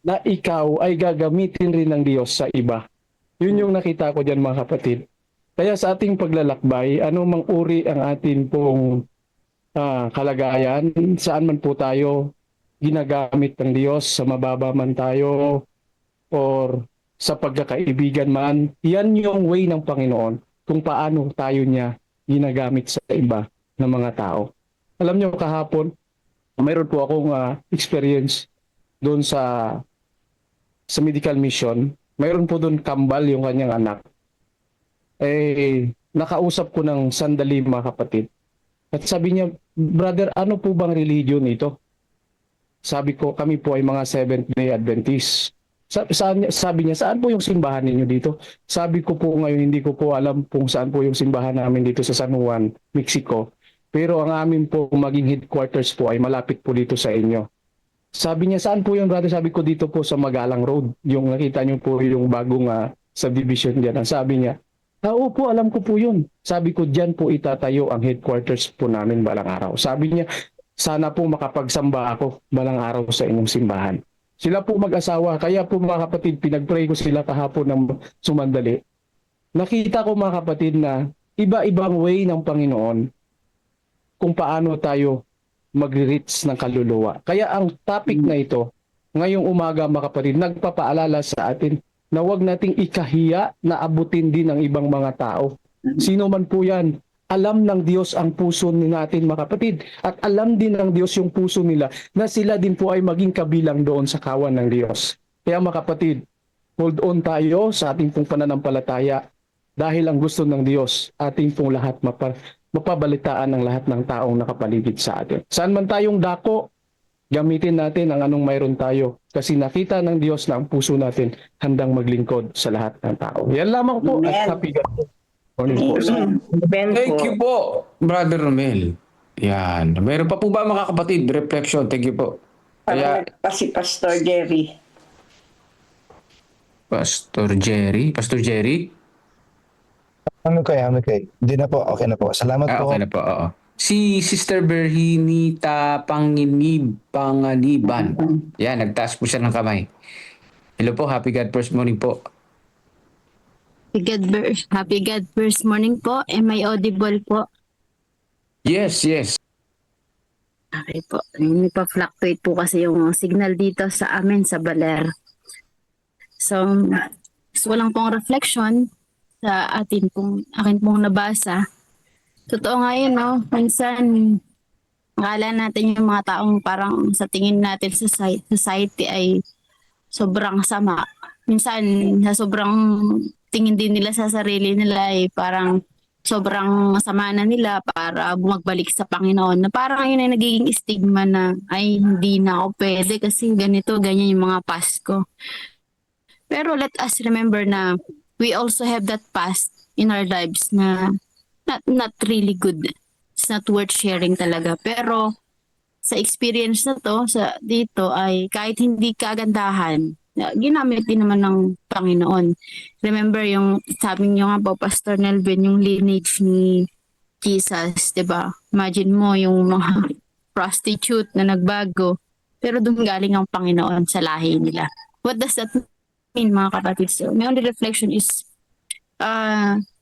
na ikaw ay gagamitin rin ng Diyos sa iba. Yun yung nakita ko dyan, mga kapatid. Kaya sa ating paglalakbay, ano mang uri ang atin pong kalagayan, saan man po tayo ginagamit ng Diyos, sa mababa man tayo or sa pagkakaibigan man, yan yung way ng Panginoon kung paano tayo niya ginagamit sa iba ng mga tao. Alam niyo, kahapon, mayroon po akong experience doon sa medical mission. Mayroon po doon kambal yung kanyang anak. Nakausap ko ng sandali, mga kapatid. At sabi niya, brother, ano po bang religion ito? Sabi ko, kami po ay mga Seventh-day Adventist. Sabi niya, saan po yung simbahan ninyo dito? Sabi ko po ngayon, hindi ko po alam kung saan po yung simbahan namin dito sa San Juan, Mexico. Pero ang amin po maging headquarters po ay malapit po dito sa inyo. Sabi niya, saan po yung brother? Sabi ko, dito po sa Magalang Road. Yung nakita niyo po yung bagong subdivision dyan. Ang sabi niya, opo, alam ko po yun. Sabi ko, dyan po itatayo ang headquarters po namin balang araw. Sabi niya, sana po makapagsamba ako balang araw sa inyong simbahan. Sila po mag-asawa, kaya po, mga kapatid, pinag-pray ko sila kahapon ng sumandali. Nakita ko, mga kapatid, na iba-ibang way ng Panginoon kung paano tayo mag-reach ng kaluluwa. Kaya ang topic na ito, ngayong umaga, mga kapatid, nagpapaalala sa atin na huwag nating ikahiya na abutin din ng ibang mga tao. Sino man po yan, alam ng Diyos ang puso ni natin, mga kapatid. At alam din ng Diyos yung puso nila na sila din po ay maging kabilang doon sa kawan ng Diyos. Kaya, mga kapatid, hold on tayo sa ating pong pananampalataya dahil ang gusto ng Diyos, ating pong lahat mapabalitaan ng lahat ng taong nakapaligid sa atin. Saan man tayong dako, gamitin natin ang anong mayroon tayo kasi nakita ng Diyos na ang puso natin handang maglingkod sa lahat ng tao. Yan lamang po at happy morning po. Thank you po, Brother Romel. Yan. Meron pa po ba, mga kapatid? Reflection. Thank you po. Para Kaya, pa si Pastor Jerry. Pastor Jerry? Ano kaya? Hindi na po. Okay na po. Salamat po. Okay na po, oo. Si Sister Berhinita Panganiban. Yan, nagtaas po siya ng kamay. Hello po, happy God first morning po. Happy God first morning po. Am I audible po? Yes. Okay po. May pa-fluctuate po kasi yung signal dito sa amin sa Baler. So walang pong reflection sa akin pong nabasa. Totoo nga yun, no? Minsan, akala natin yung mga taong parang sa tingin natin sa society ay sobrang sama. Minsan, sa sobrang tingin din nila sa sarili nila ay parang sobrang sama na nila para bumagbalik sa Panginoon. Na parang yun ay nagiging stigma na ay hindi na ako pwede kasi ganito, ganyan yung mga past ko. Pero let us remember na we also have that past in our lives na not really good. It's not worth sharing talaga. Pero sa experience na to, dito ay kahit hindi kagandahan, ginamit din naman ng Panginoon. Remember yung sabi niyo nga po, Pastor Nelvin, yung lineage ni Jesus, 'di ba? Imagine mo yung mga prostitute na nagbago, pero doon galing ang Panginoon sa lahi nila. What does that mean, mga kapatid? So, my only reflection is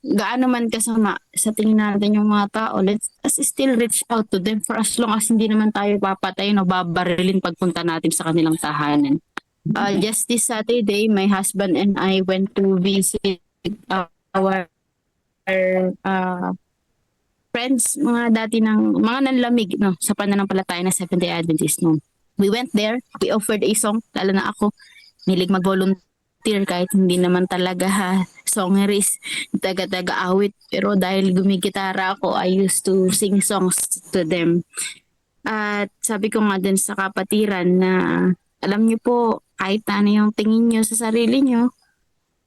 gaano man kasama sa tingin natin yung mga tao, let's still reach out to them for as long as hindi naman tayo papatayin o babarilin pagpunta natin sa kanilang tahanan. Just this Saturday, my husband and I went to visit our friends, mga dati ng mga nanlamig no sa pananampalataya ng Seventh-day Adventist no. We went there, we offered a song, lalo na ako, nilig mag-volunteer kahit hindi naman talaga songeries, taga-awit. Pero dahil gumigitara ako, I used to sing songs to them. At sabi ko nga din sa kapatiran na alam niyo po, kahit ano yung tingin niyo sa sarili niyo,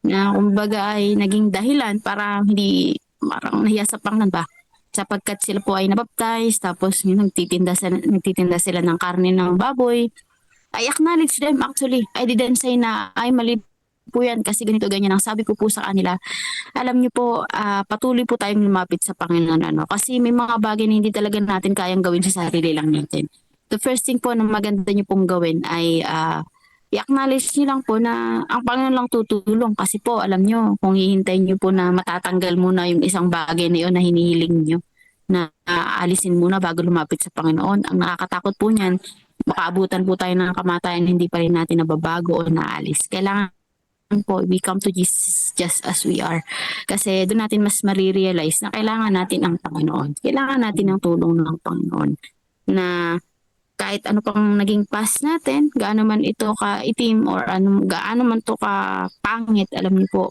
na kumbaga ay naging dahilan para hindi parang nahiya sa pangnan ba sapagkat sila po ay nabaptize tapos yung nagtitinda sila ng karne ng baboy. I acknowledge them actually. I didn't say na ay mali po yan kasi ganito ganyan ang sabi ko po sa kanila. Alam niyo po, patuloy po tayong lumapit sa Panginoon ano kasi may mga bagay na hindi talaga natin kayang gawin sa sarili lang natin. The first thing po na maganda niyo pong gawin ay i-acknowledge niyo lang po na ang Panginoon lang tutulong kasi po alam niyo kung hihintayin niyo po na matatanggal muna yung isang bagay na yun na hinihiling niyo na alisin muna bago lumapit sa Panginoon. Ang nakakatakot po niyan, makaabutan po tayo ng kamatayan hindi pa rin natin nababago o naalis. Kailangan po we come to Jesus just as we are. Kasi doon natin mas marirealize na kailangan natin ang Panginoon. Kailangan natin ang tulong ng Panginoon na kahit ano pang naging past natin, gaano man ito ka-itim or gaano man to ka-pangit, alam niyo po,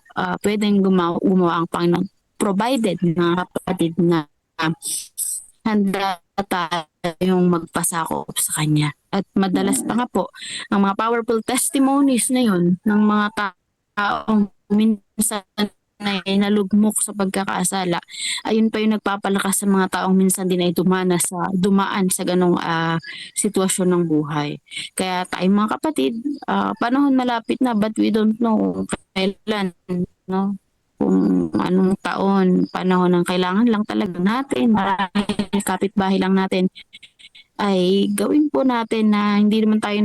pwedeng gumawa ang Panginoon. Provided mga kapatid na handa tayong magpasakop sa Kanya. At madalas pa nga po, ang mga powerful testimonies na yun ng mga taong minsan na nalugmok sa pagkakasala, ayun pa yung nagpapalakas sa mga taong minsan din ay dumaan sa ganong sitwasyon ng buhay. Kaya tayo mga kapatid, panahon malapit na but we don't know kailan, no? Kung anong taon, panahon ng kailangan lang talaga natin, marahil kapitbahay lang natin, ay gawin po natin na hindi naman tayo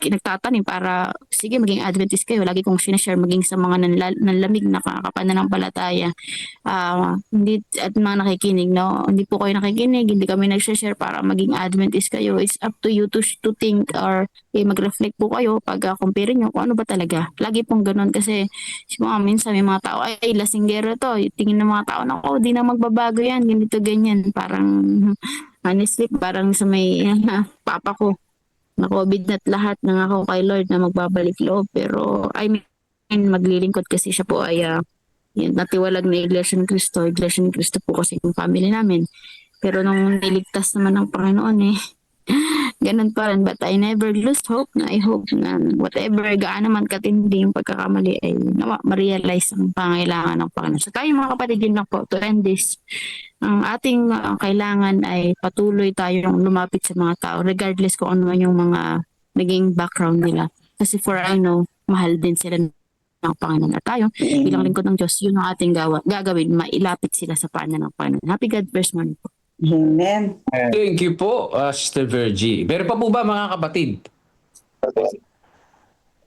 nagtatanim para sige maging Adventist kayo. Lagi kong sinashare maging sa mga nanlamig na kapananampalataya. Hindi at mga nakikinig, no? Hindi po kayo nakikinig, hindi kami nag-share para maging Adventist kayo. It's up to you to think or mag-reflect po kayo pag compare nyo kung ano ba talaga. Lagi pong ganun kasi minsan may mga tao ay lasinggero to. Tingin ng mga tao na di na magbabago yan, ganito ganyan. Parang honestly, parang sa may papa ko na COVID na't lahat nangako kay Lord na magbabalik loob. Pero I mean, maglilingkod kasi siya po ay natiwalag na Iglesia ni Cristo. Iglesia ni Cristo po kasi yung family namin. Pero nung niligtas naman ng Panginoon ganun pa rin. But I never lose hope na I hope na whatever gaano man katindi yung pagkakamali ay ma-realize ang pangailangan ng Panginoon. So tayo mga kapatid yun lang po to end this. Ang ating kailangan ay patuloy tayong lumapit sa mga tao regardless kung ano yung mga naging background nila. Kasi for I know, mahal din sila ng Panginoon. At tayo, bilang lingkod ng Diyos, yun ang ating gagawin, mailapit sila sa paanan ng Panginoon. Happy God first morning po. Amen. Thank you po, Sister Virgie. Meron pa po ba mga kapatid?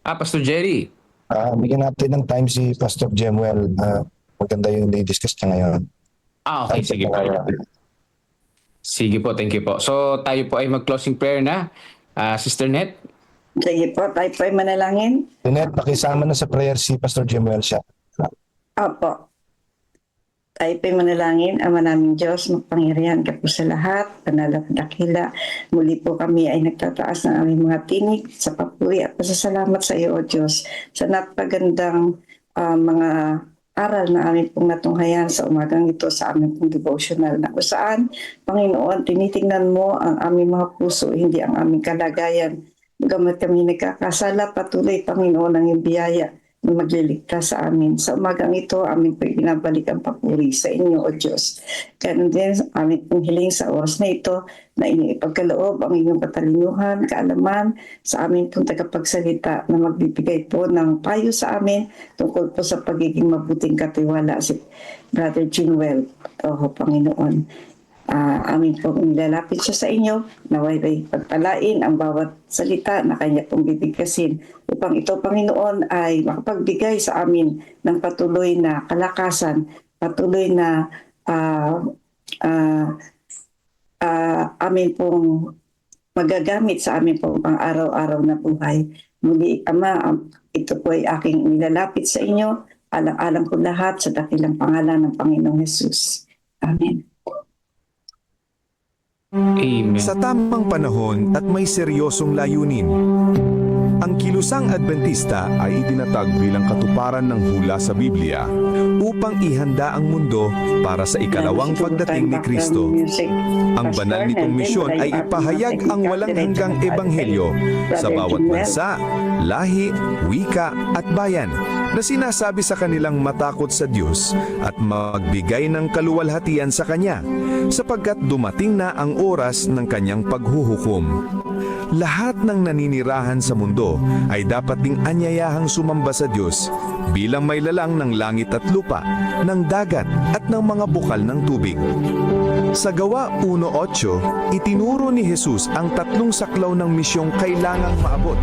Pastor Jerry. Bigyan natin ng time si Pastor Jemuel. Maganda yung discuss niya ngayon. Okay, sige po. Sige po, thank you po. So tayo po ay mag-closing prayer na. Sister Net? Sige po, tayo po ay manalangin. Linet, pakisama na sa prayer si Pastor Jemuel siya. Opo. Tayo po'y manalangin, Ama naming Diyos, magpangyarihan ka po sa lahat, panal at dakila. Muli po kami ay nagtataas ng aming mga tinig sa papuri at pasasalamat sa iyo, O Diyos, sa napagandang mga aral na aming pong natunghayan sa umagang ito sa aming pong devotional na kung saan, Panginoon, tinitingnan mo ang aming mga puso, hindi ang aming kalagayan. Gamit kami nagkakasala, patuloy, Panginoon, ang iyong biyaya na magliligtas sa amin. Sa umagang ito, amin po binabalik ang papuri sa inyo, O Diyos. Ganun din, amin pong hiling sa oras na ito na inyong ipagkaloob ang inyong katalinuhan, kaalaman sa amin pong tagapagsalita na magbibigay po ng payo sa amin tungkol po sa pagiging mabuting katiwala si Brother Jemuel. O Panginoon, amin pong nilalapit siya sa inyo, naway pagpalain ang bawat salita na kanya pong bibigkasin upang ito, Panginoon, ay makapagbigay sa amin ng patuloy na kalakasan, patuloy na amin pong magagamit sa amin pong pang-araw-araw na buhay. Muli, Ama, ito po ay aking nilalapit sa inyo, alang-alang po lahat sa dakilang pangalan ng Panginoong Jesus. Amen. Amen. sa tamang panahon at may seryosong layunin. Ang kilusang Adventista ay itinatag bilang katuparan ng hula sa Biblia upang ihanda ang mundo para sa ikalawang pagdating ni Kristo. Ang banal nitong misyon ay ipahayag ang walang hanggang ebanghelyo sa bawat bansa, lahi, wika at bayan na sinasabi sa kanilang matakot sa Diyos at magbigay ng kaluwalhatian sa Kanya sapagkat dumating na ang oras ng Kanyang paghuhukom. Lahat ng naninirahan sa mundo ay dapat ding anyayahang sumamba sa Diyos bilang may lalang ng langit at lupa, ng dagat at ng mga bukal ng tubig. Sa Gawa 1:8, itinuro ni Jesus ang 3 saklaw ng misyong kailangang maabot: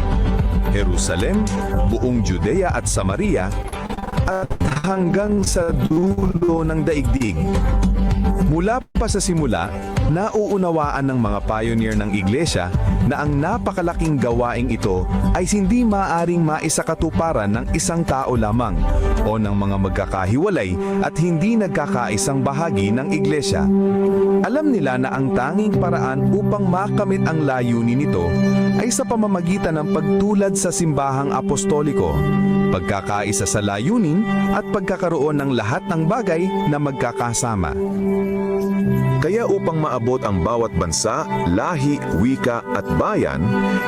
Jerusalem, buong Judea at Samaria, at hanggang sa dulo ng daigdig. Mula pa sa simula, nauunawaan ng mga pioneer ng iglesia na ang napakalaking gawaing ito ay hindi maaring maisakatuparan ng isang tao lamang o ng mga magkakahiwalay at hindi nagkakaisang bahagi ng iglesia. Alam nila na ang tanging paraan upang makamit ang layunin nito ay sa pamamagitan ng pagtulad sa simbahang apostoliko, pagkakaisa sa layunin at pagkakaroon ng lahat ng bagay na magkakasama. Kaya upang maabot ang bawat bansa, lahi, wika at bayan,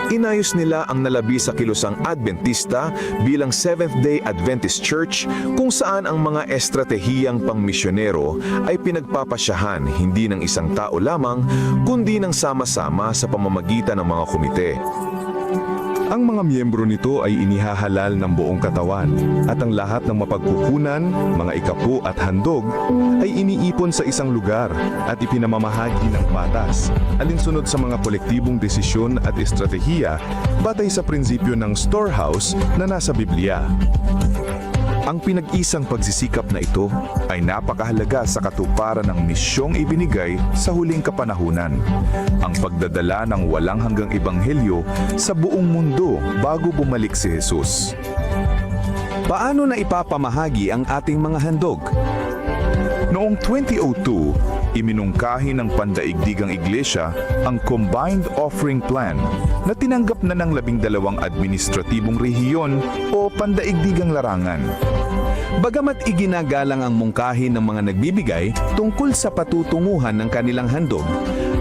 inayos nila ang nalabi sa kilusang Adventista bilang Seventh-day Adventist Church kung saan ang mga estratehiyang pangmisyonero ay pinagpapasyahan hindi ng isang tao lamang kundi ng sama-sama sa pamamagitan ng mga komite. Ang mga miyembro nito ay inihahalal ng buong katawan at ang lahat ng mapagkukunan, mga ikapu at handog ay iniipon sa isang lugar at ipinamamahagi ng patas, alinsunod sa mga kolektibong desisyon at estratehiya batay sa prinsipyo ng storehouse na nasa Biblia. Ang pinag-isang pagsisikap na ito ay napakahalaga sa katuparan ng misyong ibinigay sa huling kapanahunan, ang pagdadala ng walang hanggang ebanghelyo sa buong mundo bago bumalik si Jesus. Paano na ipapamahagi ang ating mga handog? Noong 2002, iminungkahi ng Pandaigdigang Iglesia ang Combined Offering Plan na tinanggap na ng 12 administratibong rehiyon o pandaigdigang larangan. Bagamat iginagalang ang mungkahi ng mga nagbibigay tungkol sa patutunguhan ng kanilang handog,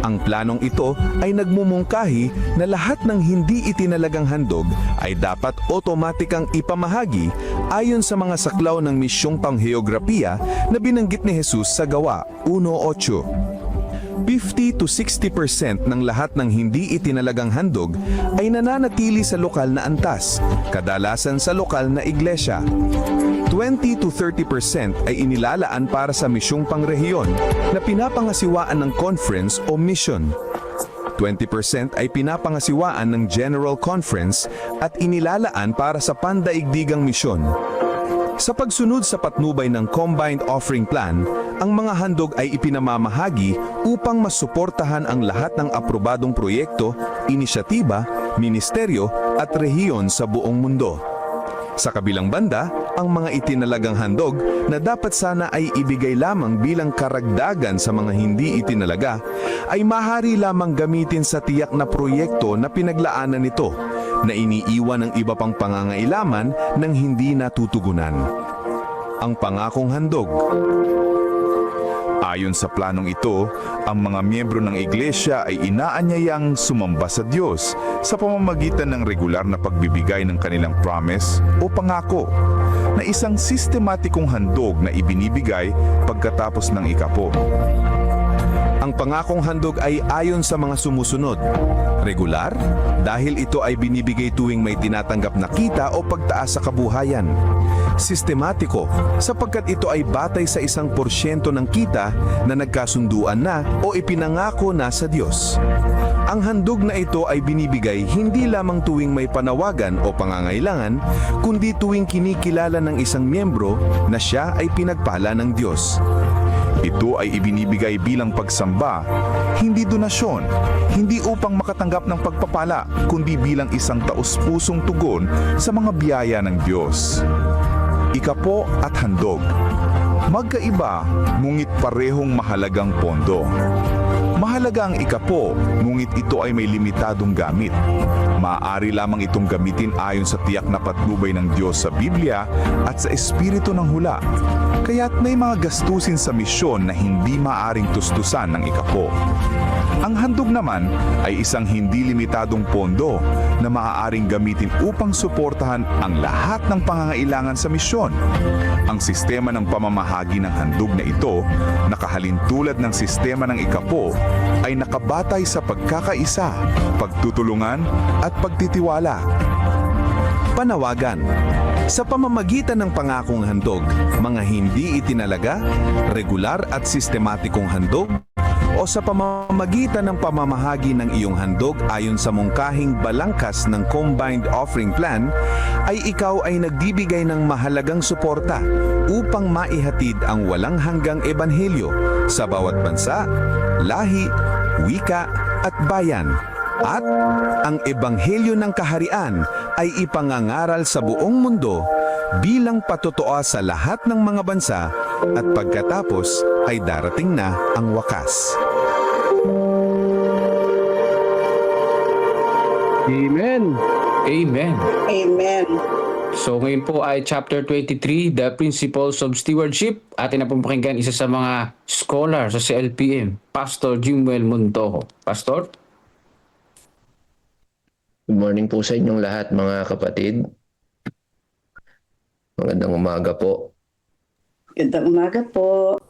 ang planong ito ay nagmumungkahi na lahat ng hindi itinalagang handog ay dapat otomatikang ipamahagi ayon sa mga saklaw ng misyong pangheograpiya na binanggit ni Jesus sa Gawa 1:8. 50 to 60% ng lahat ng hindi itinalagang handog ay nananatili sa lokal na antas, kadalasan sa lokal na iglesia. 20 to 30% ay inilalaan para sa misyong pangrehiyon na pinapangasiwaan ng conference o mission. 20% ay pinapangasiwaan ng General Conference at inilalaan para sa pandaigdigang misyon. Sa pagsunod sa patnubay ng Combined Offering Plan, ang mga handog ay ipinamamahagi upang masuportahan ang lahat ng aprobadong proyekto, inisyatiba, ministeryo at rehiyon sa buong mundo. Sa kabilang banda, ang mga itinalagang handog na dapat sana ay ibigay lamang bilang karagdagan sa mga hindi itinalaga ay maaari lamang gamitin sa tiyak na proyekto na pinaglaanan nito na iniiwan ng iba pang pangangailaman ng hindi natutugunan. Ang pangakong handog. Ayon sa planong ito, ang mga miyembro ng iglesia ay inaanyayang sumamba sa Diyos sa pamamagitan ng regular na pagbibigay ng kanilang promise o pangako na isang sistematikong handog na ibinibigay pagkatapos ng ikapo. Ang pangakong handog ay ayon sa mga sumusunod. Regular, dahil ito ay binibigay tuwing may tinatanggap na kita o pagtaas sa kabuhayan. Sistematiko, sapagkat ito ay batay sa 1% ng kita na nagkasunduan na o ipinangako na sa Diyos. Ang handog na ito ay binibigay hindi lamang tuwing may panawagan o pangangailangan, kundi tuwing kinikilala ng isang miyembro na siya ay pinagpala ng Diyos. Ito ay ibinibigay bilang pagsamba, hindi donasyon, hindi upang makatanggap ng pagpapala, kundi bilang isang taus-pusong tugon sa mga biyaya ng Diyos. Ikapo at handog. Magkaiba, ngunit parehong mahalagang pondo. Mahalaga ang ikapo, ngunit ito ay may limitadong gamit. Maaari lamang itong gamitin ayon sa tiyak na patnubay ng Diyos sa Biblia at sa espiritu ng hula. Kaya't may mga gastusin sa misyon na hindi maaaring tustusan ng ikapo. Ang handog naman ay isang hindi limitadong pondo na maaaring gamitin upang suportahan ang lahat ng pangangailangan sa misyon. Ang sistema ng pamamahagi ng handog na ito, nakahalin tulad ng sistema ng ikapo, ay nakabatay sa pagkakaisa, pagtutulungan at pagtitiwala. Panawagan. Sa pamamagitan ng pangakong handog, mga hindi itinalaga, regular at sistematikong handog, o sa pamamagitan ng pamamahagi ng iyong handog ayon sa mungkahing balangkas ng Combined Offering Plan, ay ikaw ay nagbibigay ng mahalagang suporta upang maihatid ang walang hanggang ebanghelyo sa bawat bansa, lahi, wika at bayan. At ang ebanghelyo ng kaharian ay ipangangaral sa buong mundo bilang patotoo sa lahat ng mga bansa at pagkatapos ay darating na ang wakas. Amen. Amen. Amen. So ngayon po ay chapter 23, The Principles of Stewardship. Atin na pong pakinggan isa sa mga scholar sa CLPM, Pastor Jimuel Montojo. Pastor? Good morning po sa inyong lahat mga kapatid. Magandang umaga po. Gandang umaga po.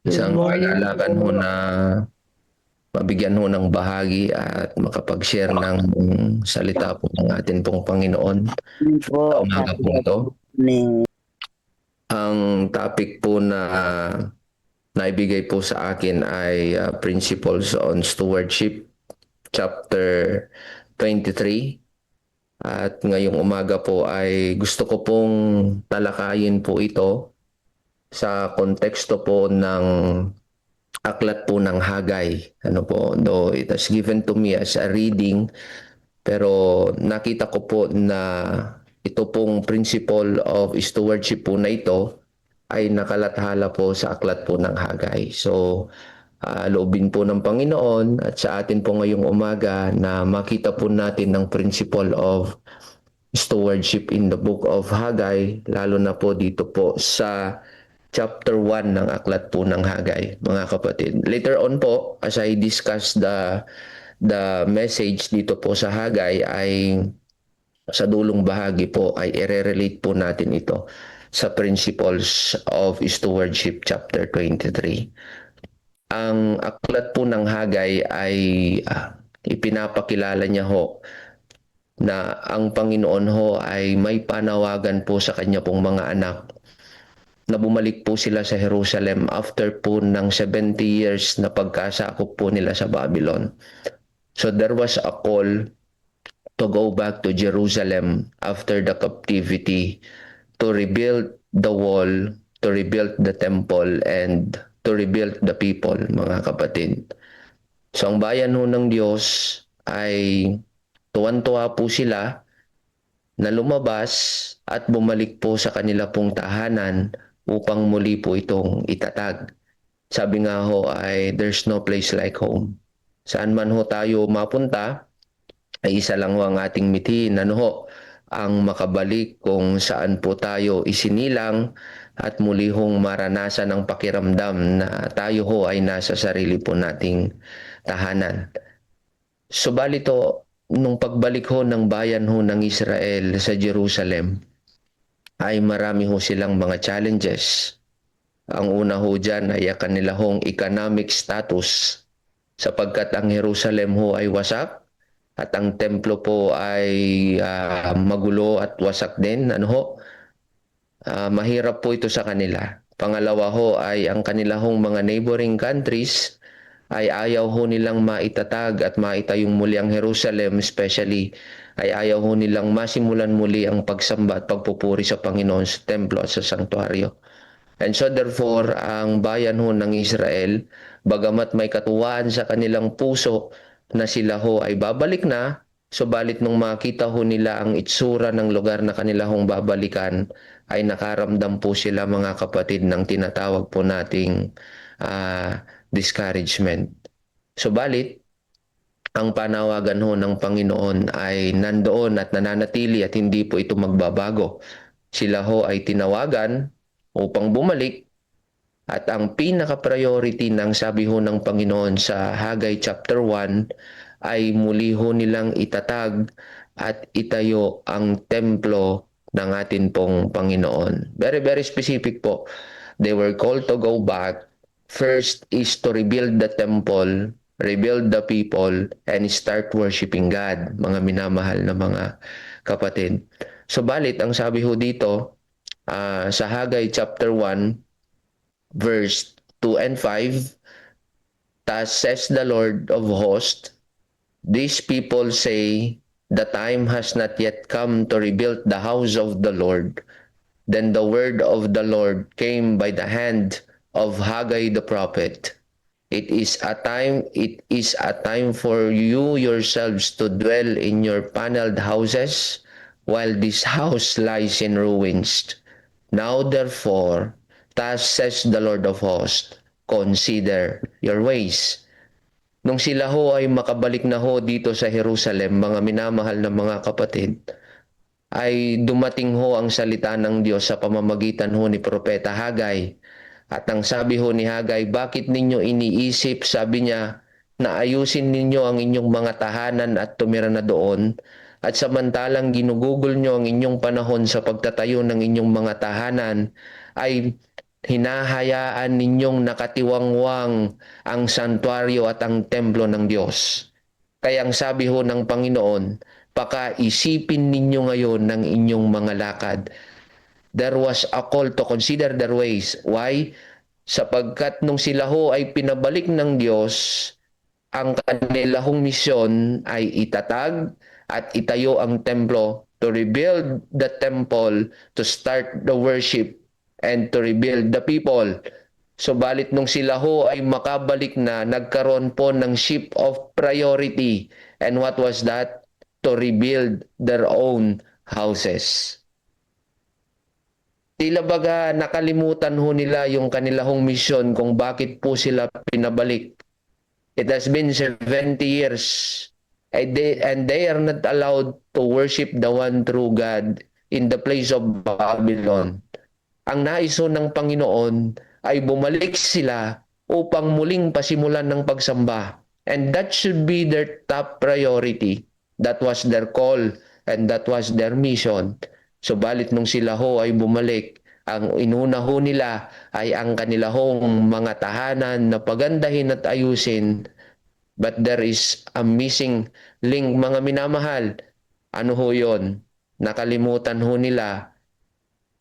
Isang kagalakan ho na mabigyan ho ng bahagi at makapag-share ng salita po ng atin pong Panginoon sa umaga po ito. Ang topic po na naibigay po sa akin ay Principles on Stewardship, chapter 23. At ngayong umaga po ay gusto ko pong talakayin po ito sa konteksto po ng aklat po ng Hagay. Ano po, though it was given to me as a reading, pero nakita ko po na ito pong principle of stewardship po na ito ay nakalathala po sa aklat po ng Hagay. So, loobin po ng Panginoon at sa atin po ngayong umaga na makita po natin ng principle of stewardship in the book of Hagay, lalo na po dito po sa chapter 1 ng aklat po ng Hagay, mga kapatid. Later on po, as I discuss the message dito po sa Hagay, ay sa dulong bahagi po ay i-relate po natin ito sa principles of stewardship chapter 23. Ang aklat po ng Hagay ay ipinapakilala niya ho na ang Panginoon ho ay may panawagan po sa kanya pong mga anak na bumalik po sila sa Jerusalem after po ng 70 years na pagkasakop po nila sa Babylon. So there was a call to go back to Jerusalem after the captivity, to rebuild the wall, to rebuild the temple, and to rebuild the people, mga kapatid. So ang bayan ho ng Diyos ay tuwan-tuwa po sila na lumabas at bumalik po sa kanila pong tahanan upang muli po itong itatag. Sabi nga ho ay there's no place like home. Saan man ho tayo mapunta ay isa lang ho ang ating mithiin. Ano ho? Ang makabalik kung saan po tayo isinilang at muli hong maranasan ang pakiramdam na tayo ho ay nasa sarili po nating tahanan. Subalit ho, nung pagbalik ho ng bayan ho ng Israel sa Jerusalem, ay marami ho silang mga challenges. Ang una ho dyan ay kanila hong economic status, sapagkat ang Jerusalem ho ay wasak at ang templo po ay magulo at wasak din. Ano ho? Mahirap po ito sa kanila. Pangalawa ho ay ang kanila hong mga neighboring countries ay ayaw ho nilang maitatag at maitayong muli ang Jerusalem, especially ay ayaw ho nilang masimulan muli ang pagsamba at pagpupuri sa Panginoon sa templo at sa sanktuaryo. And so therefore, ang bayan ho ng Israel, bagamat may katuwaan sa kanilang puso na sila ho ay babalik na, subalit nung makita ho nila ang itsura ng lugar na kanila hong babalikan, ay nakaramdam po sila, mga kapatid, ng tinatawag po nating discouragement. Subalit, ang panawagan ho ng Panginoon ay nandoon at nananatili at hindi po ito magbabago. Sila ho ay tinawagan upang bumalik at ang pinaka-priority ng sabi ho ng Panginoon sa Haggai chapter 1 ay muli ho nilang itatag at itayo ang templo ng atin pong Panginoon. Very, very specific po. They were called to go back. First is to rebuild the temple, rebuild the people, and start worshiping God, mga minamahal na mga kapatid. Subalit, ang sabi ho dito sa Haggai chapter 1, verse 2 and 5, Thus says the Lord of hosts, these people say, the time has not yet come to rebuild the house of the Lord. Then the word of the Lord came by the hand of Haggai the prophet. It is a time for you yourselves to dwell in your paneled houses, while this house lies in ruins. Now therefore, thus says the Lord of hosts, consider your ways. Nung sila ho ay makabalik na ho dito sa Jerusalem, mga minamahal na mga kapatid, ay dumating ho ang salita ng Diyos sa pamamagitan ho ni Propeta Haggai. At ang sabi ho ni Haggai, bakit ninyo iniisip, sabi niya, na ayusin ninyo ang inyong mga tahanan at tumira na doon, at samantalang ginugugol nyo ang inyong panahon sa pagtatayo ng inyong mga tahanan, ay hinahayaan ninyong nakatiwangwang ang santuaryo at ang templo ng Diyos. Kaya ang sabi ho ng Panginoon, pakaisipin ninyo ngayon ng inyong mga lakad. There was a call to consider their ways. Why? Sapagkat nung sila ho ay pinabalik ng Diyos, ang kanilahong misyon ay itatag at itayo ang templo, to rebuild the temple, to start the worship, and to rebuild the people. Subalit nung sila ho ay makabalik na, nagkaroon po ng shift of priority. And what was that? To rebuild their own houses. Tila baga nakalimutan ho nila yung kanilahong misyon kung bakit po sila pinabalik. It has been 70 years and they are not allowed to worship the one true God in the place of Babylon. Ang nais ho ng Panginoon ay bumalik sila upang muling pasimulan ng pagsamba. And that should be their top priority. That was their call and that was their mission. Subalit nung sila ho ay bumalik, ang inuna ho nila ay ang kanilahong mga tahanan na pagandahin at ayusin. But there is a missing link, mga minamahal. Ano ho yun? Nakalimutan ho nila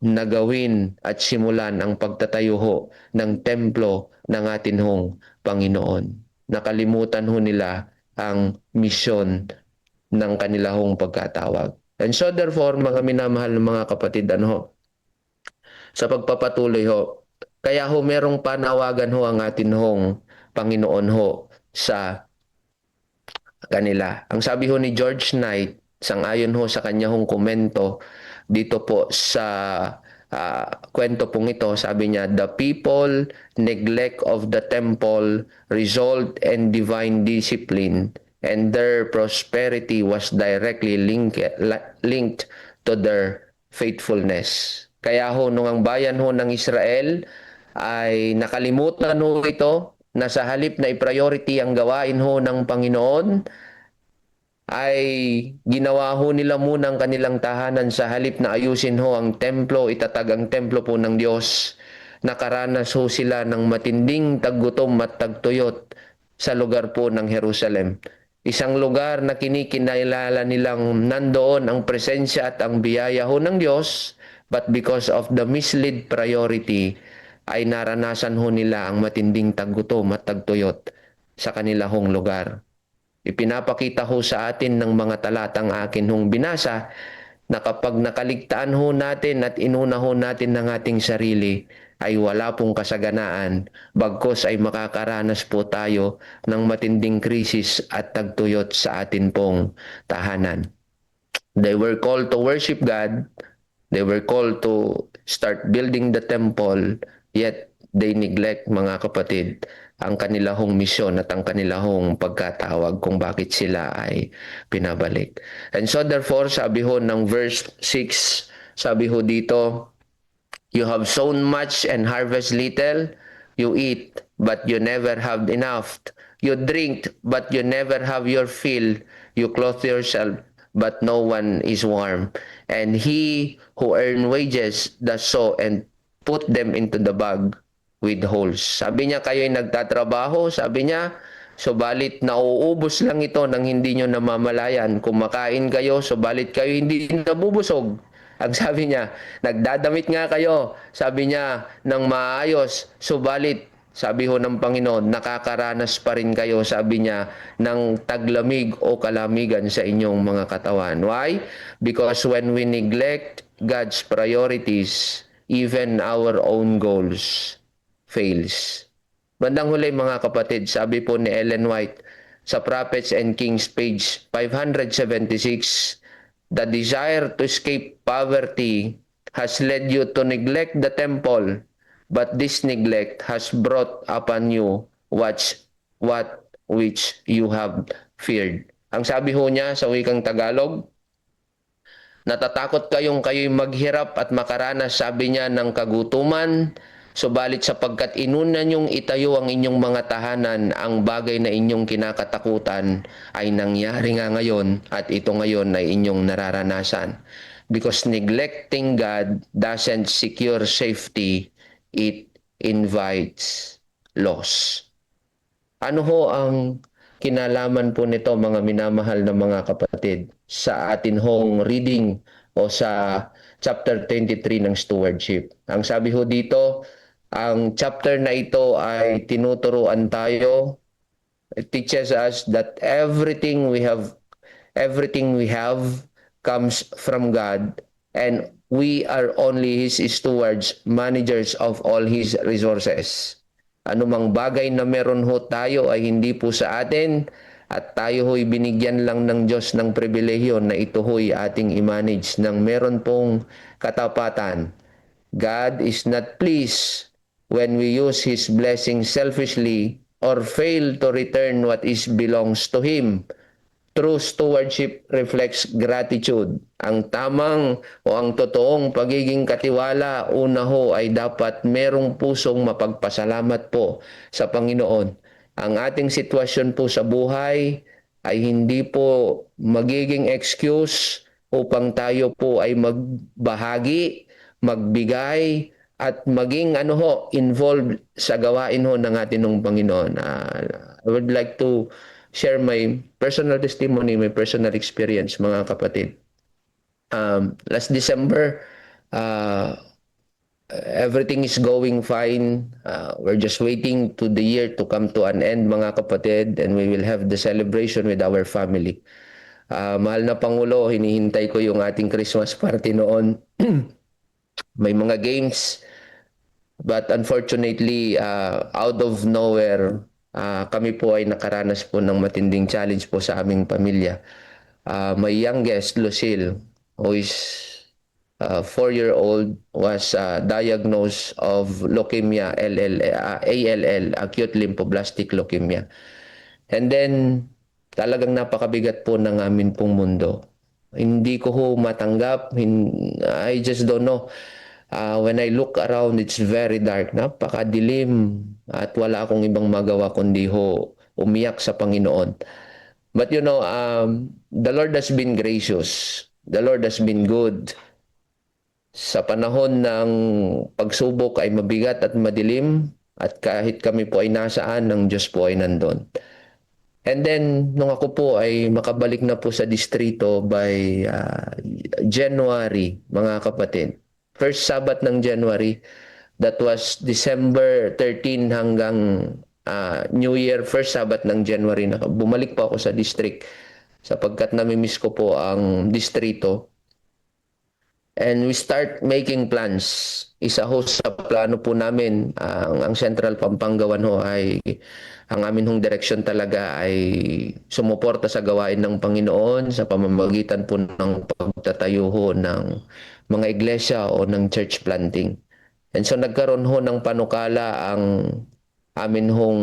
na gawin at simulan ang pagtatayo ho ng templo ng atin hong Panginoon. Nakalimutan ho nila ang misyon ng kanilahong pagkatawag. And so therefore, mga minamahal ng mga kapatid, sa pagpapatuloy ho, kaya ho merong panawagan ho ang atin hong Panginoon ho sa kanila. Ang sabi ho ni George Knight, sang-ayon ho sa kanya hong komento dito po sa kwento pong ito, sabi niya, the people neglect of the temple result in divine discipline, and their prosperity was directly linked to their faithfulness. Kaya ho, nung ang bayan ho ng Israel ay nakalimutan ho ito, na sa halip na i-priority ang gawain ho ng Panginoon, ay ginawa ho nila muna ang kanilang tahanan sa halip na ayusin ho ang templo, itatag ang templo po ng Diyos. Nakaranas ho sila ng matinding taggutom at tagtuyot sa lugar po ng Jerusalem. Isang lugar na kinikinalala nilang nandoon ang presensya at ang biyaya ho ng Diyos, but because of the misled priority, ay naranasan ho nila ang matinding taggutom at tagtuyot sa kanilahong lugar. Ipinapakita ho sa atin ng mga talatang akin hong binasa na kapag nakaligtaan ho natin at inuna ho natin ng ating sarili, ay wala pong kasaganaan, bagkos ay makakaranas po tayo ng matinding krisis at tagtuyot sa atin pong tahanan. They were called to worship God, they were called to start building the temple, yet they neglect, mga kapatid, ang kanilahong misyon at ang kanilahong pagkatawag kung bakit sila ay pinabalik. And so therefore, sabi ho ng verse 6, sabi ho dito, you have sown much and harvest little. You eat, but you never have enough. You drink, but you never have your fill. You clothe yourself, but no one is warm. And he who earn wages does so and put them into the bag with holes. Sabi niya, kayo'y nagtatrabaho. Sabi niya, subalit nauubos lang ito nang hindi nyo namamalayan. Kumakain kayo, subalit kayo hindi nabubusog. Ang sabi niya, nagdadamit nga kayo, sabi niya, ng maayos, subalit, sabi ho ng Panginoon, nakakaranas pa rin kayo, sabi niya, ng taglamig o kalamigan sa inyong mga katawan. Why? Because when we neglect God's priorities, even our own goals fails. Bandang huli mga kapatid, sabi po ni Ellen White sa Prophets and Kings page 576, the desire to escape poverty has led you to neglect the temple, but this neglect has brought upon you what which you have feared. Ang sabi ho niya sa wikang Tagalog, natatakot kayo'y maghirap at makaranas, sabi niya, ng kagutuman, subalit sapagkat inuna niyong itayo ang inyong mga tahanan, ang bagay na inyong kinakatakutan ay nangyari nga ngayon at ito ngayon ay inyong nararanasan. Because neglecting God doesn't secure safety, it invites loss. Ano ho ang kinalaman po nito mga minamahal na mga kapatid sa atin hong reading o sa chapter 23 ng stewardship? Ang sabi ho dito, ang chapter na ito ay tinuturuan tayo. It teaches us that everything we have comes from God, and we are only His stewards, managers of all His resources. Anumang bagay na meron ho tayo ay hindi po sa atin, at tayo ho'y binigyan lang ng Diyos ng pribilehyo na ito ho'y ating i-manage ng meron pong katapatan. God is not pleased when we use His blessing selfishly or fail to return what is belongs to Him. True stewardship reflects gratitude. Ang tamang o ang totoong pagiging katiwala, una ho ay dapat merong pusong mapagpasalamat po sa Panginoon. Ang ating sitwasyon po sa buhay ay hindi po magiging excuse upang tayo po ay magbahagi, magbigay, at maging involved sa gawain ho ng ating Panginoon. I would like to share my personal testimony, my personal experience, mga kapatid. Last December, everything is going fine. We're just waiting to the year to come to an end, mga kapatid, and we will have the celebration with our family. Mahal na Pangulo, hinihintay ko yung ating Christmas party noon. May mga games, but unfortunately, out of nowhere, kami po ay nakaranas po ng matinding challenge po sa aming pamilya. My youngest, Lucille, who is 4-year-old, was diagnosed of leukemia, ALL, acute lymphoblastic leukemia. And then, talagang napakabigat po ng amin pong mundo. Hindi ko ho matanggap. I just don't know. When I look around, it's very dark. Napakadilim. At wala akong ibang magawa kundi ho umiyak sa Panginoon. But you know, the Lord has been gracious. The Lord has been good. Sa panahon ng pagsubok ay mabigat at madilim. At kahit kami po ay nasaan, ang Diyos po ay nandun. And then, nung ako po ay makabalik na po sa distrito by January, mga kapatid. First Sabbath ng January, that was December 13 hanggang New Year, first Sabbath ng January. Bumalik po ako sa district sapagkat namimiss ko po ang distrito. And we start making plans. Isa ho sa plano po namin, ang Central Pampangawan ho ay, ang amin hong direksyon talaga ay sumuporta sa gawain ng Panginoon sa pamamagitan po ng pagtatayo ho ng mga iglesia o ng church planting. And so nagkaroon ho ng panukala ang amin hong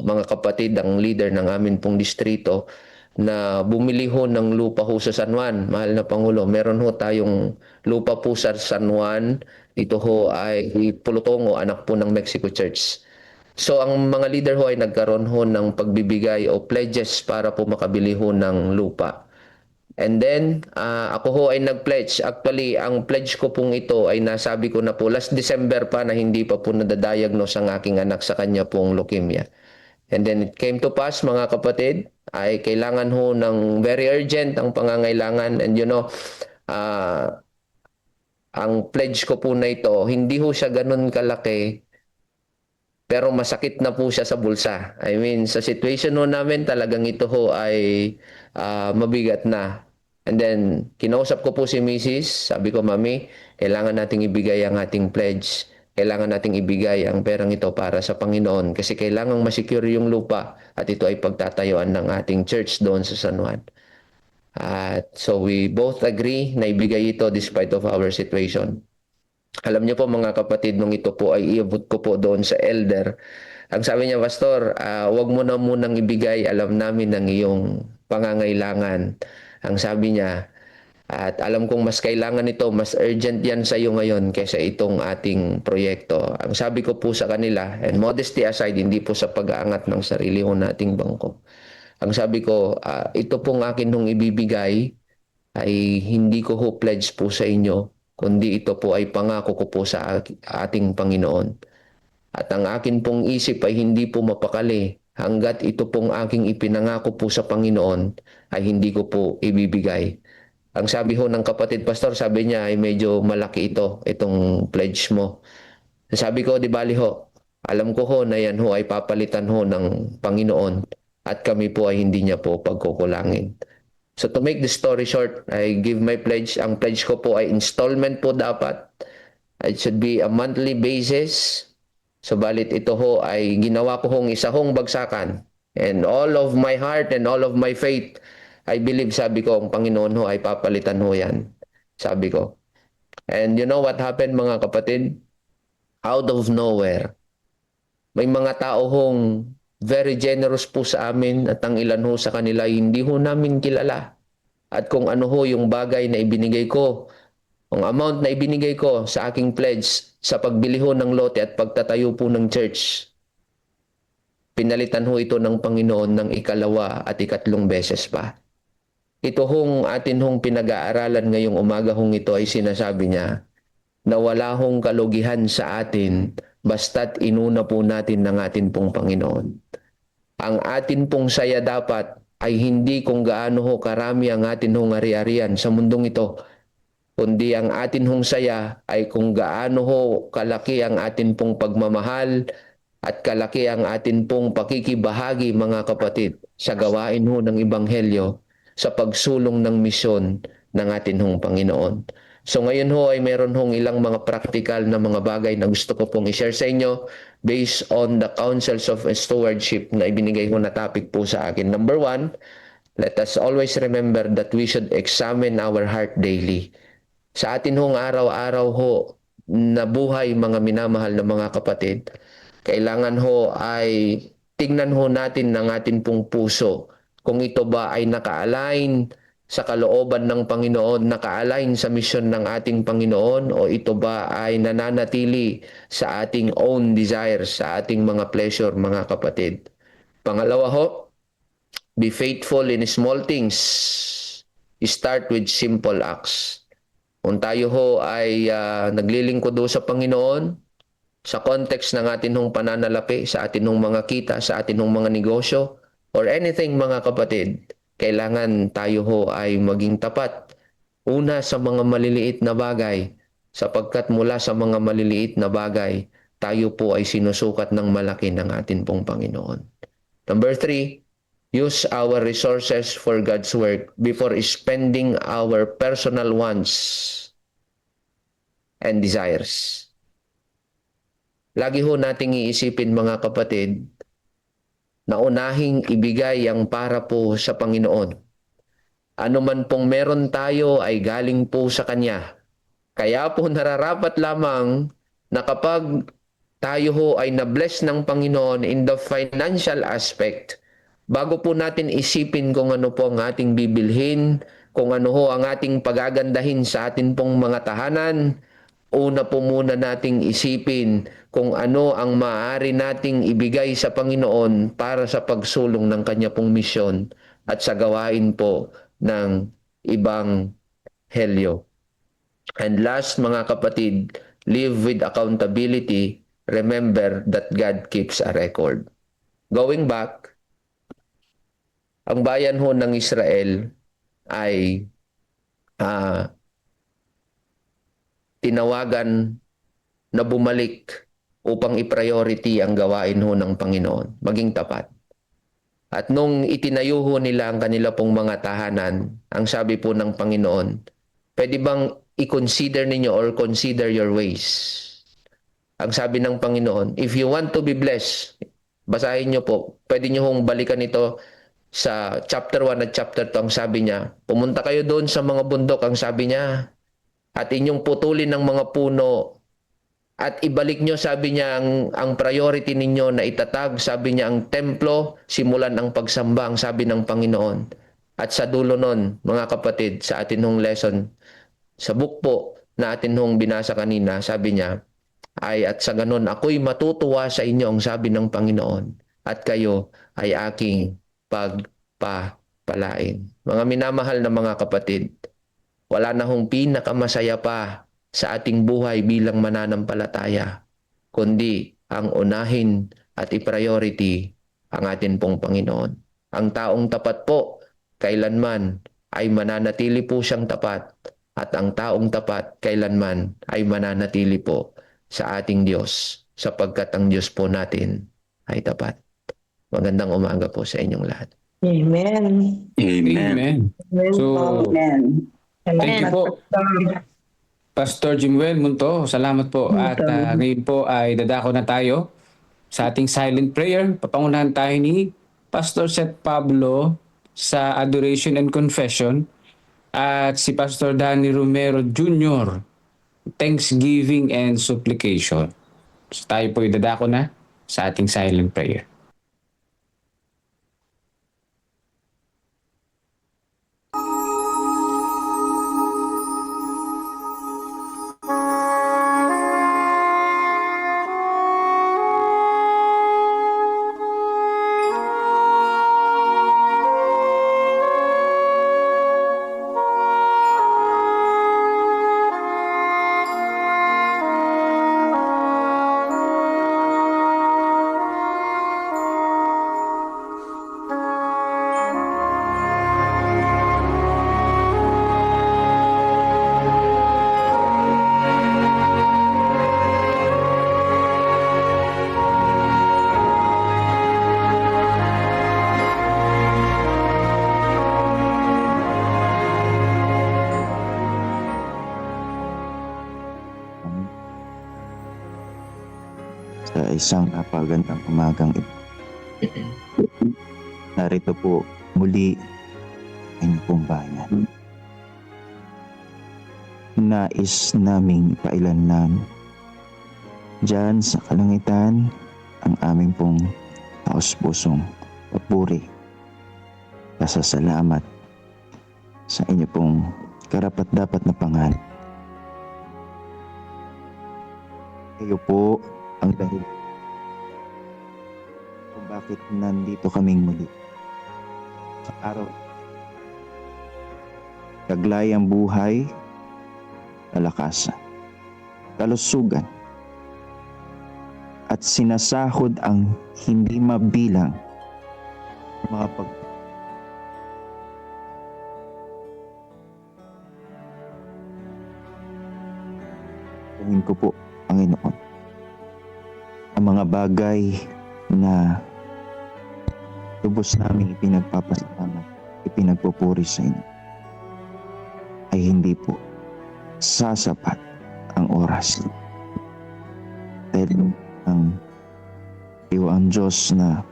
mga kapatid, ang leader ng amin pong distrito, na bumili ho ng lupa ho sa San Juan. Mahal na Pangulo, meron ho tayong lupa po sa San Juan. Ito ho ay Pulutongo, anak po ng Mexico Church. So ang mga leader ho ay nagkaroon ho ng pagbibigay o pledges para po makabili ho ng lupa. And then, ako ho ay nag-pledge. Actually, ang pledge ko pong ito ay nasabi ko na po last December pa na hindi pa po nadadiagnose ang aking anak sa kanya pong leukemia. And then it came to pass, mga kapatid, ay kailangan ho ng very urgent ang pangangailangan. And ang pledge ko po na ito, hindi ho siya ganun kalaki, pero masakit na po siya sa bulsa. I mean, sa situation ho namin, talagang ito ho ay mabigat na. And then, kinausap ko po si Mrs. Sabi ko, Mami, kailangan nating ibigay ang ating pledge. Kailangan nating ibigay ang perang ito para sa Panginoon kasi kailangang masecure yung lupa at ito ay pagtatayuan ng ating church doon sa San Juan. At so we both agree na ibigay ito despite of our situation. Alam niyo po mga kapatid, nung ito po ay iabot ko po doon sa elder, ang sabi niya, Pastor, wag mo na munang ibigay, alam namin ang iyong pangangailangan. Ang sabi niya, at alam kong mas kailangan ito, mas urgent yan sa iyo ngayon kaysa itong ating proyekto. Ang sabi ko po sa kanila, and modesty aside, hindi po sa pag-aangat ng sarili ko nating bangko. Ang sabi ko, ito pong akin nung ibibigay ay hindi ko ho pledge po sa inyo, kundi ito po ay pangako ko po sa ating Panginoon. At ang akin pong isip ay hindi po mapakali hanggat ito pong aking ipinangako po sa Panginoon ay hindi ko po ibibigay. Ang sabi ho ng kapatid pastor, sabi niya ay medyo malaki itong pledge mo. Sabi ko, di bali ho, alam ko ho na yan ho ay papalitan ho ng Panginoon at kami po ay hindi niya po pagkukulangin. So to make the story short, I give my pledge. Ang pledge ko po ay installment po dapat. It should be a monthly basis. Subalit ito ho ay ginawa ko hong isa hong bagsakan. And all of my heart and all of my faith, I believe, sabi ko, ang Panginoon ho ay papalitan ho yan. Sabi ko. And you know what happened mga kapatid? Out of nowhere, may mga tao hong very generous po sa amin at ang ilan ho sa kanila hindi ho namin kilala. At kung ano ho yung bagay na ibinigay ko, ang amount na ibinigay ko sa aking pledge sa pagbili ho ng lote at pagtatayo po ng church, pinalitan ho ito ng Panginoon ng ikalawa at ikatlong beses pa. Ito hong atin hong pinag-aaralan ngayong umaga hong ito ay sinasabi niya na wala hong kalugihan sa atin basta't inuna po natin ng atin pong Panginoon. Ang atin pong saya dapat ay hindi kung gaano ho karami ang atin hong ari-arian sa mundong ito, kundi ang atin hong saya ay kung gaano ho kalaki ang atin pong pagmamahal at kalaki ang atin pong pakikibahagi mga kapatid sa gawain ho ng Ebanghelyo sa pagsulong ng misyon ng atin hong Panginoon. So ngayon ho ay meron hong ilang mga practical na mga bagay na gusto ko pong i-share sa inyo based on the counsels of stewardship na ibinigay ko na topic po sa akin. Number 1, let us always remember that we should examine our heart daily. Sa atin hong araw-araw ho na buhay mga minamahal na mga kapatid, kailangan ho ay tingnan ho natin ng atin pong puso kung ito ba ay naka-align sa kalooban ng Panginoon, naka-align sa misyon ng ating Panginoon, o ito ba ay nananatili sa ating own desires, sa ating mga pleasure, mga kapatid. Pangalawa ho, be faithful in small things. Start with simple acts. Kung tayo ho ay naglilingkod do sa Panginoon, sa context ng atin hong pananalapi, sa atin hong mga kita, sa atin hong mga negosyo, or anything mga kapatid, kailangan tayo ho ay maging tapat. Una sa mga maliliit na bagay, sapagkat mula sa mga maliliit na bagay, tayo po ay sinusukat ng malaki ng atin pong Panginoon. Number 3, use our resources for God's work before spending our personal wants and desires. Lagi ho nating iisipin mga kapatid, na unahing ibigay ang para po sa Panginoon. Ano man pong meron tayo ay galing po sa Kanya. Kaya po nararapat lamang na kapag tayo ho ay na-bless ng Panginoon in the financial aspect, bago po natin isipin kung ano po ang ating bibilhin, kung ano ho ang ating pagagandahin sa atin pong mga tahanan, una po muna nating isipin kung ano ang maaari nating ibigay sa Panginoon para sa pagsulong ng kanya pong misyon at sa gawain po ng ibang helyo. And last, mga kapatid, live with accountability. Remember that God keeps a record. Going back, ang bayan ho ng Israel ay tinawagan na bumalik upang i-priority ang gawain ho ng Panginoon, maging tapat. At nung itinayo ho nila ang kanila pong mga tahanan, ang sabi po ng Panginoon, pwede bang i-consider ninyo or consider your ways? Ang sabi ng Panginoon, if you want to be blessed, basahin nyo po, pwede nyo hong balikan ito sa chapter 1 at chapter 2. Ang sabi niya, pumunta kayo doon sa mga bundok, ang sabi niya, at inyong putulin ng mga puno at ibalik nyo, sabi niya, ang priority ninyo na itatag, sabi niya, ang templo, simulan ang pagsamba, ang sabi ng Panginoon. At sa dulo nun, mga kapatid, sa atin hong lesson, sa book po na atin hong binasa kanina, sabi niya, at sa ganon, ako'y matutuwa sa inyo, ang sabi ng Panginoon, at kayo ay aking pagpapalain. Mga minamahal na mga kapatid, wala na hong pinakamasaya pa sa ating buhay bilang mananampalataya, kundi ang unahin at i-priority ang atin pong Panginoon. Ang taong tapat po, kailanman ay mananatili po siyang tapat, at ang taong tapat kailanman ay mananatili po sa ating Diyos, sapagkat ang Diyos po natin ay tapat. Magandang umaga po sa inyong lahat. Amen. Amen. Amen. So, Amen. thank you po, Pastor Jimuel Munto. Salamat po. At ngayon po ay dadako na tayo sa ating silent prayer. Papangunahan tayo ni Pastor Seth Pablo sa Adoration and Confession at si Pastor Danny Romero Jr. Thanksgiving and Supplication. So tayo po ay dadako na sa ating silent prayer. Sa isang napagandang umagang ito, narito po muli ang inyong pong bayan. Nais naming pailanlan diyan sa kalangitan ang aming pong taos-pusong papuri, pasasalamat sa inyo pong karapat-dapat na pangalan. Kayo po ang dahil kung bakit nandito kaming muli sa araw. Taglay ang buhay, kalakasan, kalusugan, at sinasahod ang hindi mabilang mga Pagpapalingin ko po, Panginoon, ang mga bagay na lubos namin ipinagpapasalamat, ipinagpupuri sa inyo, ay hindi po sasapat ang oras. Dahil ang iyo ang Diyos na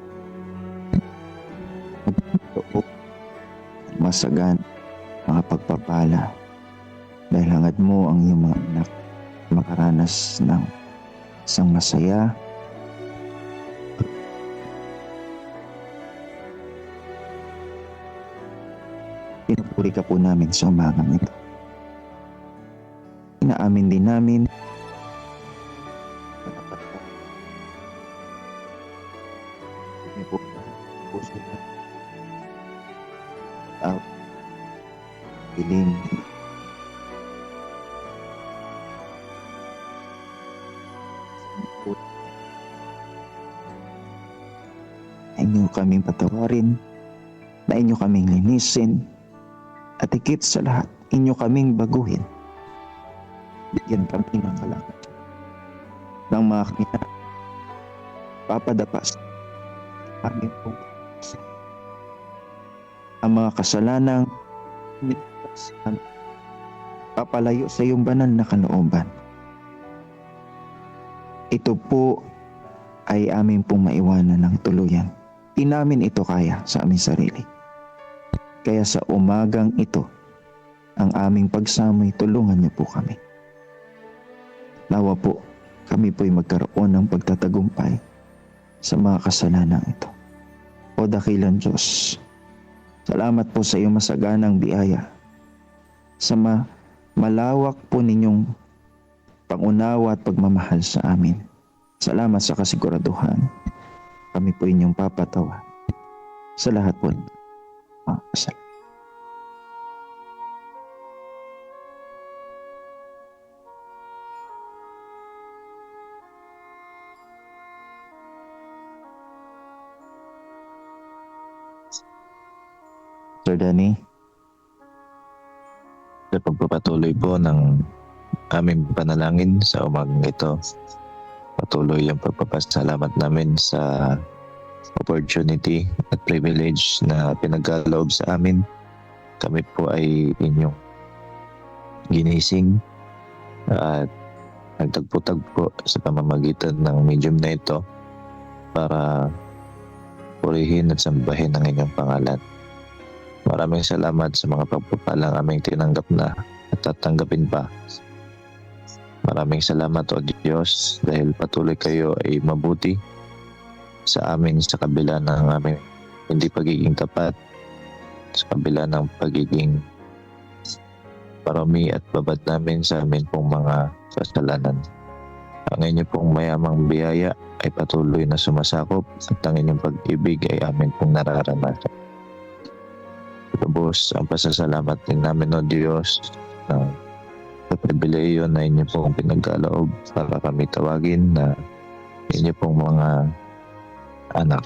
masagan mga pagpapala, dahil hangad mo ang iyong mga anak makaranas ng isang masaya, pinupuri ka po namin sa umagang ito. Inaamin din namin na dapat ka. Huwag niyo po puso na tao, dilim, na inyo kaming patawarin, na inyo kaming linisin, at higit sa lahat, inyo kaming baguhin. Bigyan kami ng kalakot ng mga kanina papadapas amin po ang mga kasalanang papalayo sa iyong banal na kalooban. Ito po ay amin pong maiwanan ng tuluyan. Di namin ito kaya sa aming sarili. Kaya sa umagang ito, ang aming pagsamay, tulungan niyo po kami. Nawa po, kami po'y magkaroon ng pagtatagumpay sa mga kasalanan ito. O dakilang Diyos, salamat po sa iyong masaganang biyaya, sa malawak po ninyong pangunawa at pagmamahal sa amin. Salamat sa kasiguraduhan. Kami po inyong papatawa sa lahat po ng mga kasalanan. Sir Danny, sa pagpapatuloy po ng aming panalangin sa umagang ito, patuloy ang pagpapasalamat namin sa opportunity at privilege na pinagkaloob sa amin. Kami po ay inyong ginising at nagtagpo-tagpo sa pamamagitan ng medium na ito para purihin at sambahin ang inyong pangalan. Maraming salamat sa mga pagpapalang aming tinanggap na at tatanggapin pa. Maraming salamat o Diyos dahil patuloy kayo ay mabuti sa amin sa kabila ng aming hindi pagiging tapat, sa kabila ng pagiging parami at babad namin sa amin pong mga kasalanan. Ang inyong pong mayamang biyaya ay patuloy na sumasakop at ang inyong pag-ibig ay amin pong nararanasan. Lubos ang pasasalamat din namin o Diyos na sa pribileyo na inyo pong pinagkaloob para kami tawagin na inyo pong mga anak.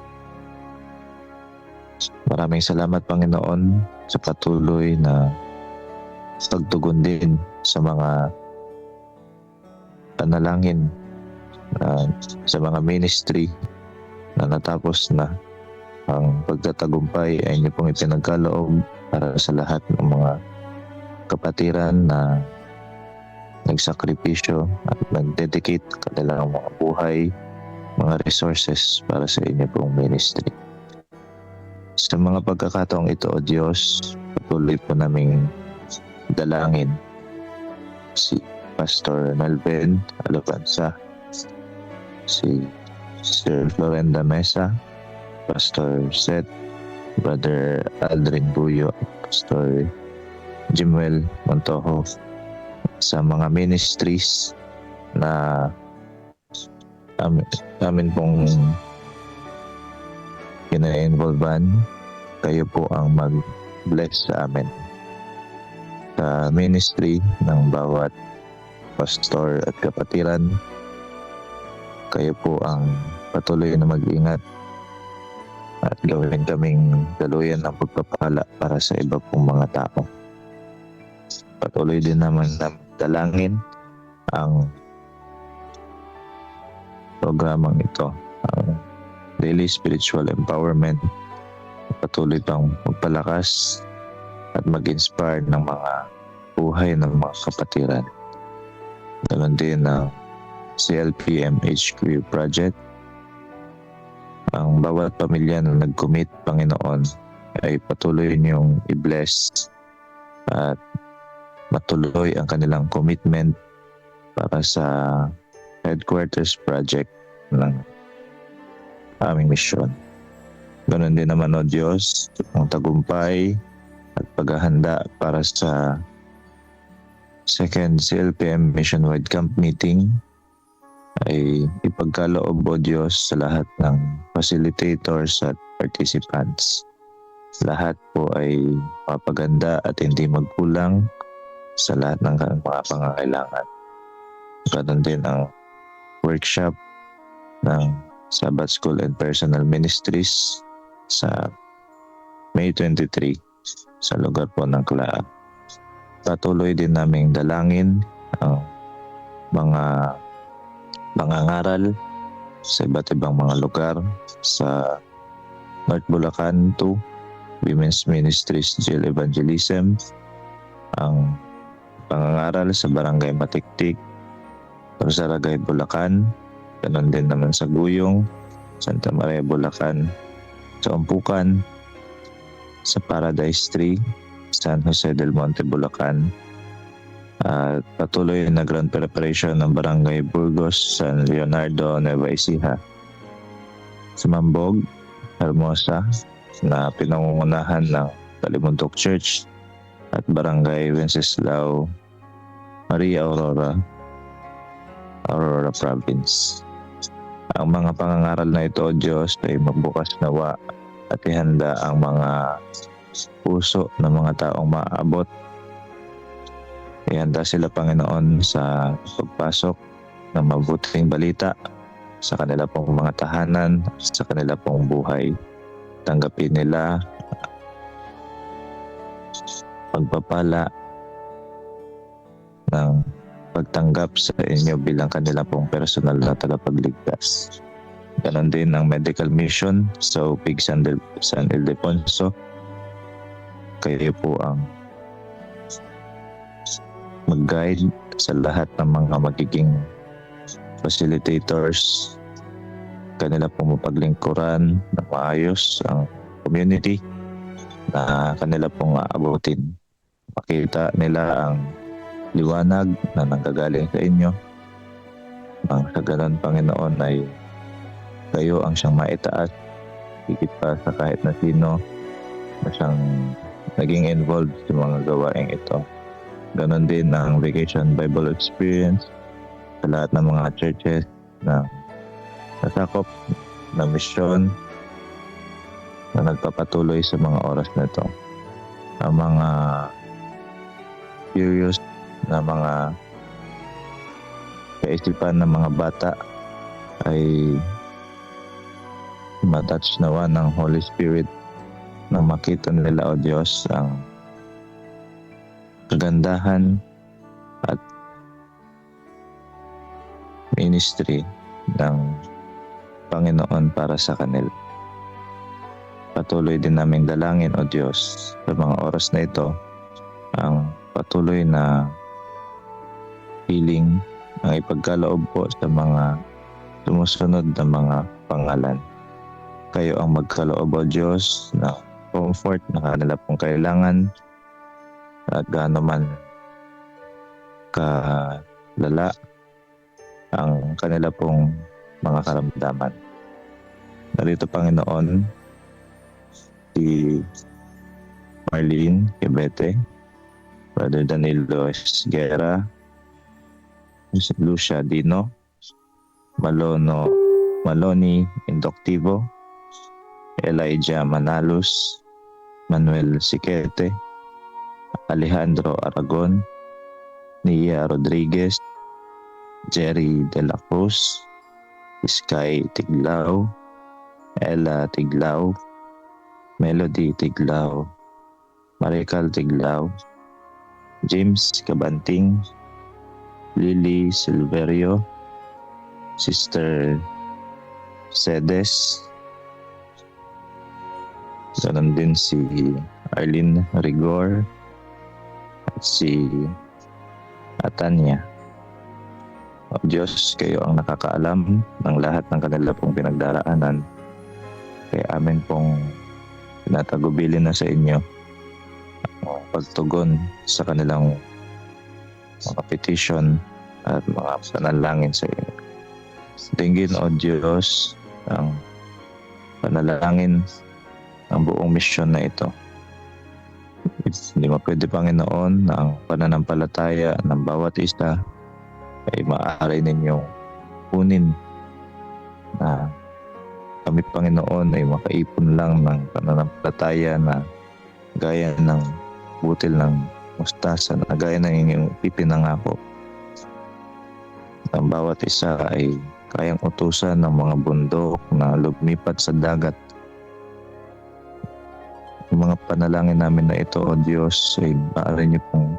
Maraming salamat Panginoon sa patuloy na pagtugon din sa mga panalangin sa mga ministry na natapos na. Ang pagtatagumpay ay inyo pong ipinagkaloob para sa lahat ng mga kapatiran na nagsakripisyo at nag-dedicate kanilang mga buhay, mga resources para sa inyo pong ministry. Sa mga pagkakataong ito, O Diyos, patuloy po naming dalangin si Pastor Melvin Alobanza, si Sir Florenda Mesa, Pastor Seth, Brother Aldrin Buyo, Pastor Jimuel Montojo, sa mga ministries na amin pong kina-involvean. Kayo po ang mag-bless sa amin sa ministry ng bawat pastor at kapatiran. Kayo po ang patuloy na mag-ingat at gawin kaming daluyan ng pagpapala para sa iba pong mga tao. Patuloy din naman na dalangin ang programang ito, ang Daily Spiritual Empowerment. Patuloy pang magpalakas at mag-inspire ng mga buhay ng mga kapatiran. Ganon din ang CLPM HQ Project. Ang bawat pamilya na nag-commit, Panginoon, ay patuloy niyong i-bless at matuloy ang kanilang commitment para sa headquarters project ng aming misyon. Ganon din naman o Diyos, ang tagumpay at paghahanda para sa second CLPM Mission-wide Camp Meeting ay ipagkaloob o Diyos sa lahat ng facilitators at participants. Lahat po ay mapaganda at hindi magkulang sa lahat ng mga pangangailangan. Ganon din ang workshop ng Sabbath School and Personal Ministries sa May 23 sa lugar po ng Klaa. Patuloy din naming dalangin ang mga mangangaral sa iba't ibang mga lugar sa North Bulacan 2, Women's Ministries Jail Evangelism, ang pangangaral sa Barangay Matiktik, Saragay, Bulacan, ganon din naman sa Guyong, Santa Maria, Bulacan, sa Umpukan, sa Paradise Tree, San Jose del Monte, Bulacan, at patuloy na ground preparation ng Barangay Burgos, San Leonardo, Nueva Ecija, sa Mambog, Hermosa, na pinangungunahan ng Talimundok Church, at Barangay Wenceslao, Maria Aurora Province. Ang mga pangangaral na ito, O Diyos, ay magbukas nawa at ihanda ang mga puso ng mga taong maaabot. Ihanda sila, Panginoon, sa pagpasok ng mabuting balita sa kanila pong mga tahanan, sa kanila pong buhay. Tanggapin nila pagpapala ng pagtanggap sa inyo bilang kanila pong personal na tagapagligtas. Ganon din ang medical mission sa UPIG San Ildefonso. Kayo po ang mag-guide sa lahat ng mga magiging facilitators. Kanila pong mapaglingkuran na maayos ang community na kanila pong aabutin. Makita nila ang liwanag na nanggagaling sa inyo. Nang sa ganun, Panginoon, ay kayo ang siyang maitaas higit pa sa kahit na sino na siyang naging involved sa mga gawaing ito. Ganon din ang Vacation Bible Experience sa lahat ng mga churches na nasakop na misyon na nagpapatuloy sa mga oras na ito. Ang mga curious na mga kaisipan ng mga bata ay matouch nawa ng Holy Spirit na makita nila, O Diyos, ang kagandahan at ministry ng Panginoon para sa kanila. Patuloy din naming dalangin, O Diyos, sa mga oras na ito, ang patuloy na healing ang ipagkaloob po sa mga sumusunod na mga pangalan. Kayo ang magkaloob, O Diyos, na comfort na kanila pong kailangan at gaano man kalala ang kanila pong mga karamdaman. Narito, Panginoon, si Marlene Quebete, Brother Danilo Esguera, Lucia Dino, Maloni Indoctivo, Elijah Manalus, Manuel Siquete, Alejandro Aragon, Nia Rodriguez, Jerry De La Cruz, Sky Tiglao, Ella Tiglao, Melody Tiglao, Marical Tiglao, James Cabanting, Lily Silverio, Sister Cedes, ganon din si Arlene Rigor at si Atanya. O Diyos, kayo ang nakakaalam ng lahat ng kanila pong pinagdaraanan. Kaya amin pong tinatagubilin na sa inyo ang pagtugon sa kanilang mga petition at mga panalangin sa inyo. dinggin o Diyos ang panalangin ng buong misyon na ito. Hindi mapwede, Panginoon, na ang pananampalataya ng bawat isa ay maaari ninyong kunin na kami, Panginoon, ay makaipon lang ng pananampalataya na gaya ng butil ng mustasa, na gaya ng inyong ipinangako. Ang bawat isa ay kayang utusan ng mga bundok na lumipat sa dagat. Yung mga panalangin namin na ito, O Diyos, ay maaari niyo pong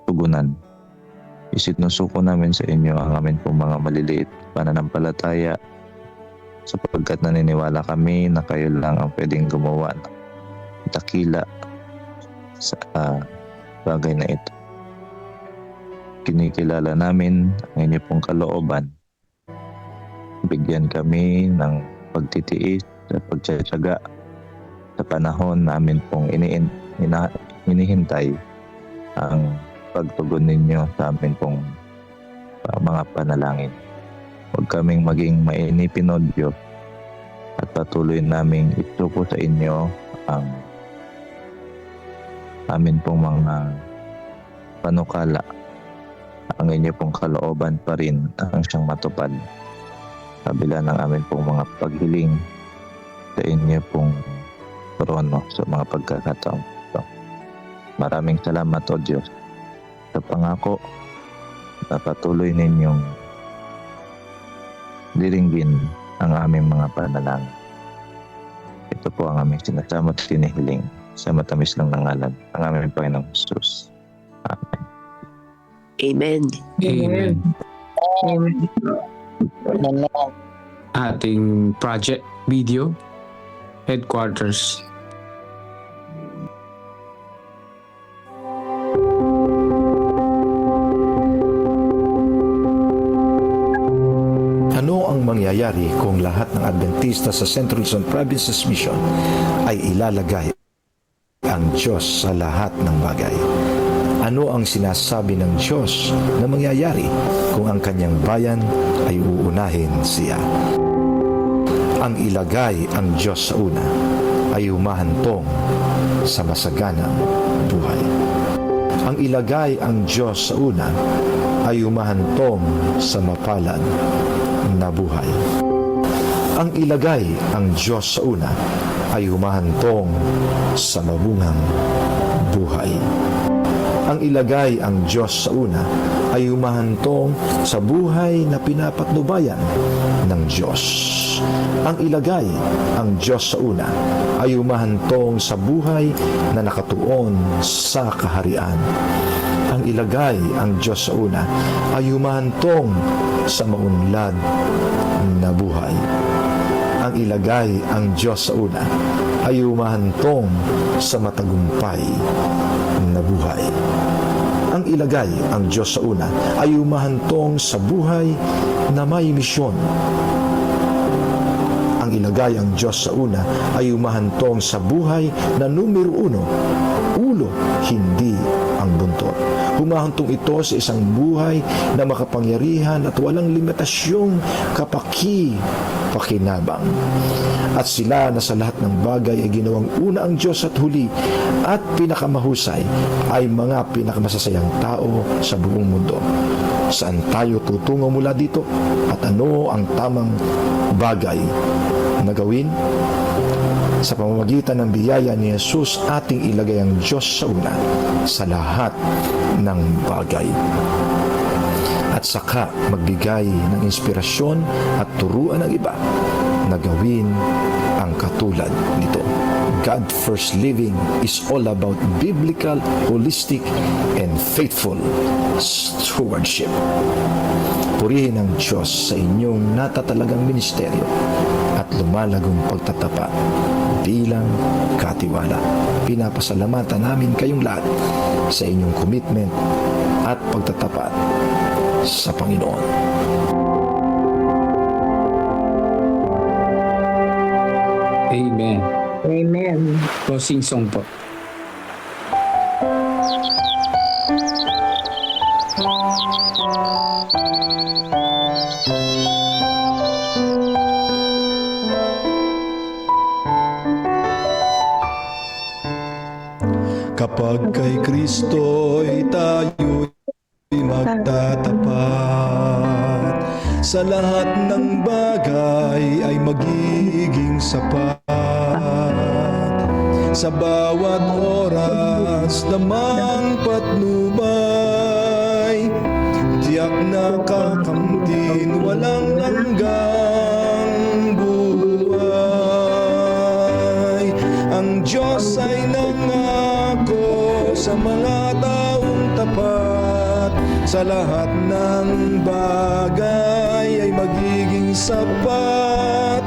tugunan. Isinusuko namin sa inyo ang amin pong mga maliliit pananampalataya, sapagkat naniniwala kami na kayo lang ang pwedeng gumawa ng dakila sa bagay na ito. Kinikilala namin ang inyo pong kalooban. Bigyan kami ng pagtitiis at pagtsatsaga sa panahon namin pong inihintay ang pagtugon ninyo sa amin pong mga panalangin. Huwag kaming maging mainipin, O Diyos, at patuloy naming ituko sa inyo ang amin pong mga panukala. Ang inyo pong kalooban pa rin ang siyang matupad, kabila ng amin pong mga paghiling sa inyo pong trono sa mga pagkakataong ito. Maraming salamat, O Diyos, sa pangako na patuloy ninyong diringgin ang aming mga panalangin. Ito po ang aming sinasama at tinihiling sa matamis lang ng ngalan ng aming Panginoong Jesus. Amen. Amen. Amen. Amen. Ating project video, headquarters. Ano ang mangyayari kung lahat ng Adventista sa Central Luzon Province's mission ay ilalagay ang Diyos sa lahat ng bagay? Ano ang sinasabi ng Diyos na mangyayari kung ang kanyang bayan ay uunahin siya? Ang ilagay ang Diyos sa una ay humahantong sa masaganang buhay. Ang ilagay ang Diyos sa una ay humahantong sa mapalad na buhay. Ang ilagay ang Diyos sa una ay humahantong sa mabungang buhay. Ang ilagay ang Diyos sa una ay humahantong sa buhay na pinapatnubayan ng Diyos. Ang ilagay ang Diyos sa una ay humahantong sa buhay na nakatuon sa kaharian. Ang ilagay ang Diyos sa una ay humahantong sa maunlad na buhay. Ang ilagay ang Diyos sa una ay humahantong sa matagumpay na buhay. Ang ilagay ang Diyos sa una ay humahantong sa buhay na may misyon. Ang ilagay ang Diyos sa una ay humahantong sa buhay na numero uno, ulo, hindi ang buntot. Humahantong ito sa isang buhay na makapangyarihan at walang limitasyong pakinabang. At sila na sa lahat ng bagay ay ginawang una ang Diyos at huli at pinakamahusay ay mga pinakamasasayang tao sa buong mundo. Saan tayo tutungo mula dito at ano ang tamang bagay na gawin? Sa pamamagitan ng biyaya ni Jesus, ating ilagay ang Diyos sa una sa lahat ng bagay. At saka magbigay ng inspirasyon at turuan ng iba na gawin ang katulad nito. God First Living is all about biblical, holistic, and faithful stewardship. Purihin ang Diyos sa inyong natatalagang ministeryo at lumalagong pagtatapat bilang katiwala. Pinapasalamatan namin kayong lahat sa inyong commitment at pagtatapat sa Panginoon. Amen. Amen. Closing song po. Kapag kay Kristo'y tayo'y magtatapat, sa lahat ng bagay ay magiging sapat. Sa bawat oras namang patnubay, tiyak na kakamtin walang hanggang buhay. Ang Diyos ay nangako sa mga taong tapat, sa lahat ng bagay ay magiging sapat.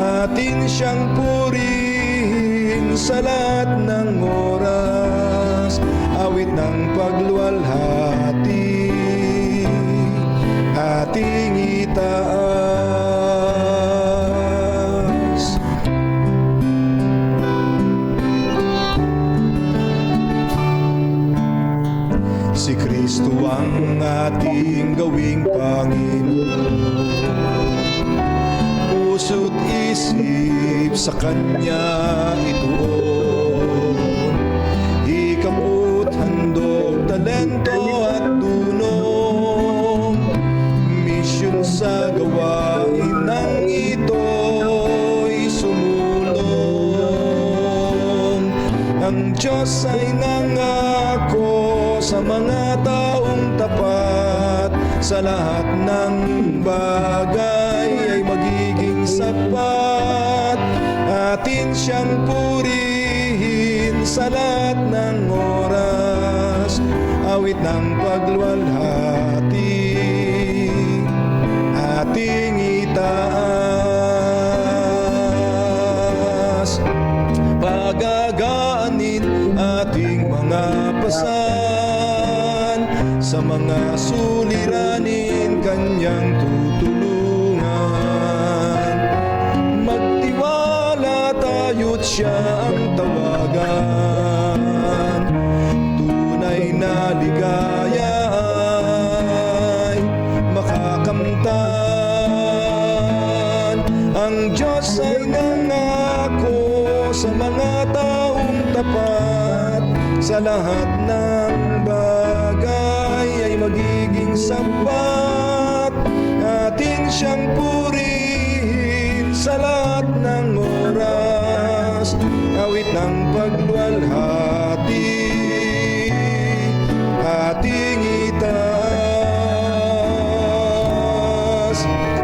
Atin siyang purihin sa lahat ng oras, awit ng pagluwalhati ating itaas. Si Kristo ang ating gawing Panginoon, puso't isip sa Kanya ituon. Hikapot, handog, talento at dunong, misyon sa gawain ng ito'y sumulong. Ang Diyos ay nangako sa mga taong tapat, sa lahat ng bagay ay magiging sapat. Atin siyang purihin sa lahat ng oras, awit ng pagluwalhati ating itaas. Pagagaanin ating mga pasan, sa mga suliranin Kanyang tutulungan. Magtiwala tayo't Siya ang tawagan, tunay na ligaya ay makakamtan. Ang Diyos ay nangako sa mga taong tapat, sa lahat ng bagay ay magiging sapat. Atin siyang purihin sa lahat ng oras, awit ng pagluwalhati ating itaas.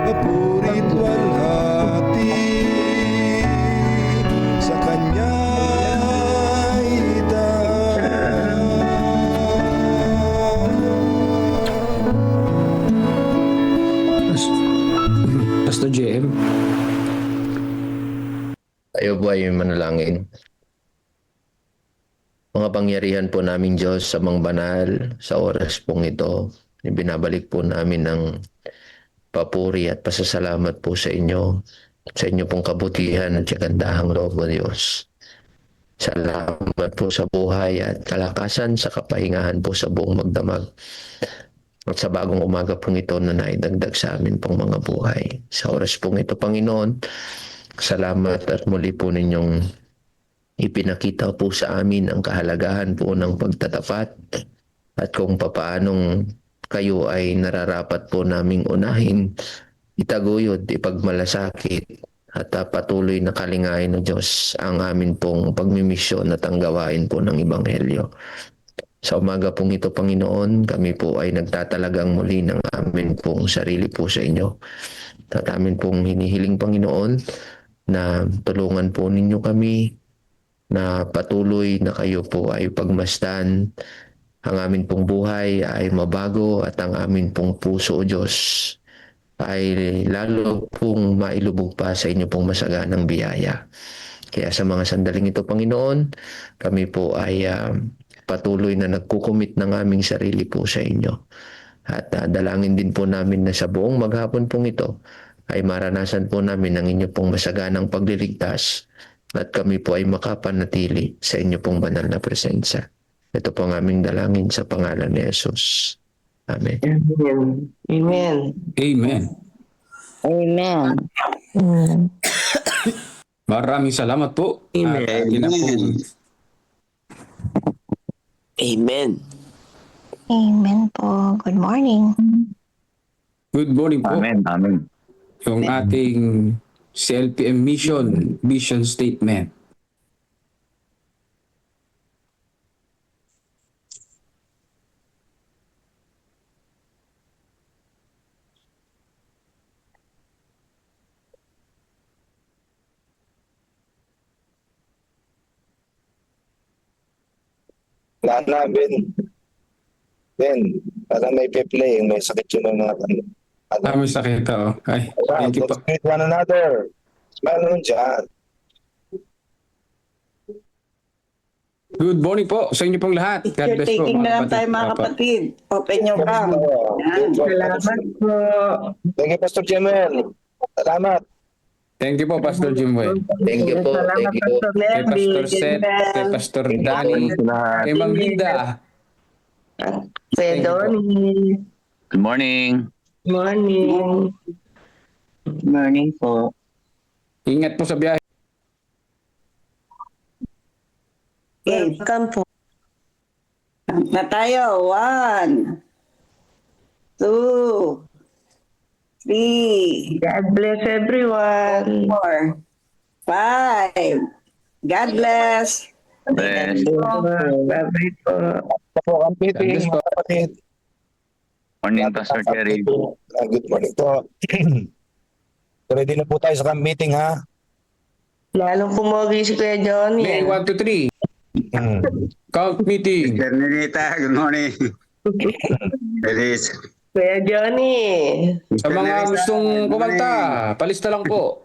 Papuri't walhati sa Kanya Pastor JM. Tayo po ay manalangin. Mga pangyarihan po namin Diyos sa mga banal, sa oras pong ito, ibinabalik po namin ang papuri at pasasalamat po sa inyo pong kabutihan at kagandahang loob mo Diyos. Salamat po sa buhay at kalakasan, sa kapahingahan po sa buong magdamag. At sa bagong umaga pong ito na naidagdag sa amin pong mga buhay. Sa oras pong ito, Panginoon, salamat at muli po ninyong ipinakita po sa amin ang kahalagahan po ng pagtatapat at kung papaanong kayo ay nararapat po naming unahin, itaguyod, ipagmalasakit at patuloy na kalingain ng Diyos ang amin pong pagmimisyon at ang gawain po ng Ebanghelyo. Sa umaga pong ito, Panginoon, kami po ay nagtatalagang muli ng amin pong sarili po sa inyo. At amin pong hinihiling, Panginoon, na tulungan po ninyo kami na patuloy na kayo po ay pagmasdan. Ang amin pong buhay ay mabago at ang amin pong puso, O Diyos, ay lalo pong mailubog pa sa inyo pong masaganang biyaya. Kaya sa mga sandaling ito, Panginoon, kami po ay patuloy na nagkukumit ng aming sarili po sa inyo. At dalangin din po namin na sa buong maghapon pong ito ay maranasan po namin ang inyo pong masaganang pagliligtas at kami po ay makapanatili sa inyo pong banal na presensya. Ito po ang aming dalangin sa pangalan ni Jesus. Amen. Amen. Amen. Amen. Maraming salamat po. Amen. At yun na po. Amen. Amen po. Good morning. Good morning po. Amen. Amen. Yung ating CLPM vision statement. Lana, Ben, parang may pe-play, may sakit yun ng mga May sakit oh. Ay, thank you po. Let's greet one another. Smile naman dyan. Good morning po sa inyo pong lahat. God Picture bless po taking na lang kapatid. tayo mga Opo. kapatid. Open your cam. Yan. Salamat po. Thank you, Pastor Jemel. Salamat. Thank you po, Pastor Jimwell. Thank you po. Salamat, Thank you. Pastor Kay Lenny. Pastor Seth, kay Pastor Danny, kay Ma'am Linda. Kuya Donnie. Good morning. Morning. Good morning po. Ingat po sa biyahe. Welcome po. Na tayo. 1, 2, 3, God bless everyone. 4, 5. God bless. Bless. Bye-bye po. Po ang meeting, God bless po. mga kapatid. Morning, Pastor Jerry. Good morning po. Ready na po tayo sa camp meeting, ha? Lalong pumogi si Kuya Johnny. May 1, 2, 3. Count meeting. Nita, good morning. Feliz. Kuya Johnny. Sa mga gustong kumanta, palista lang po.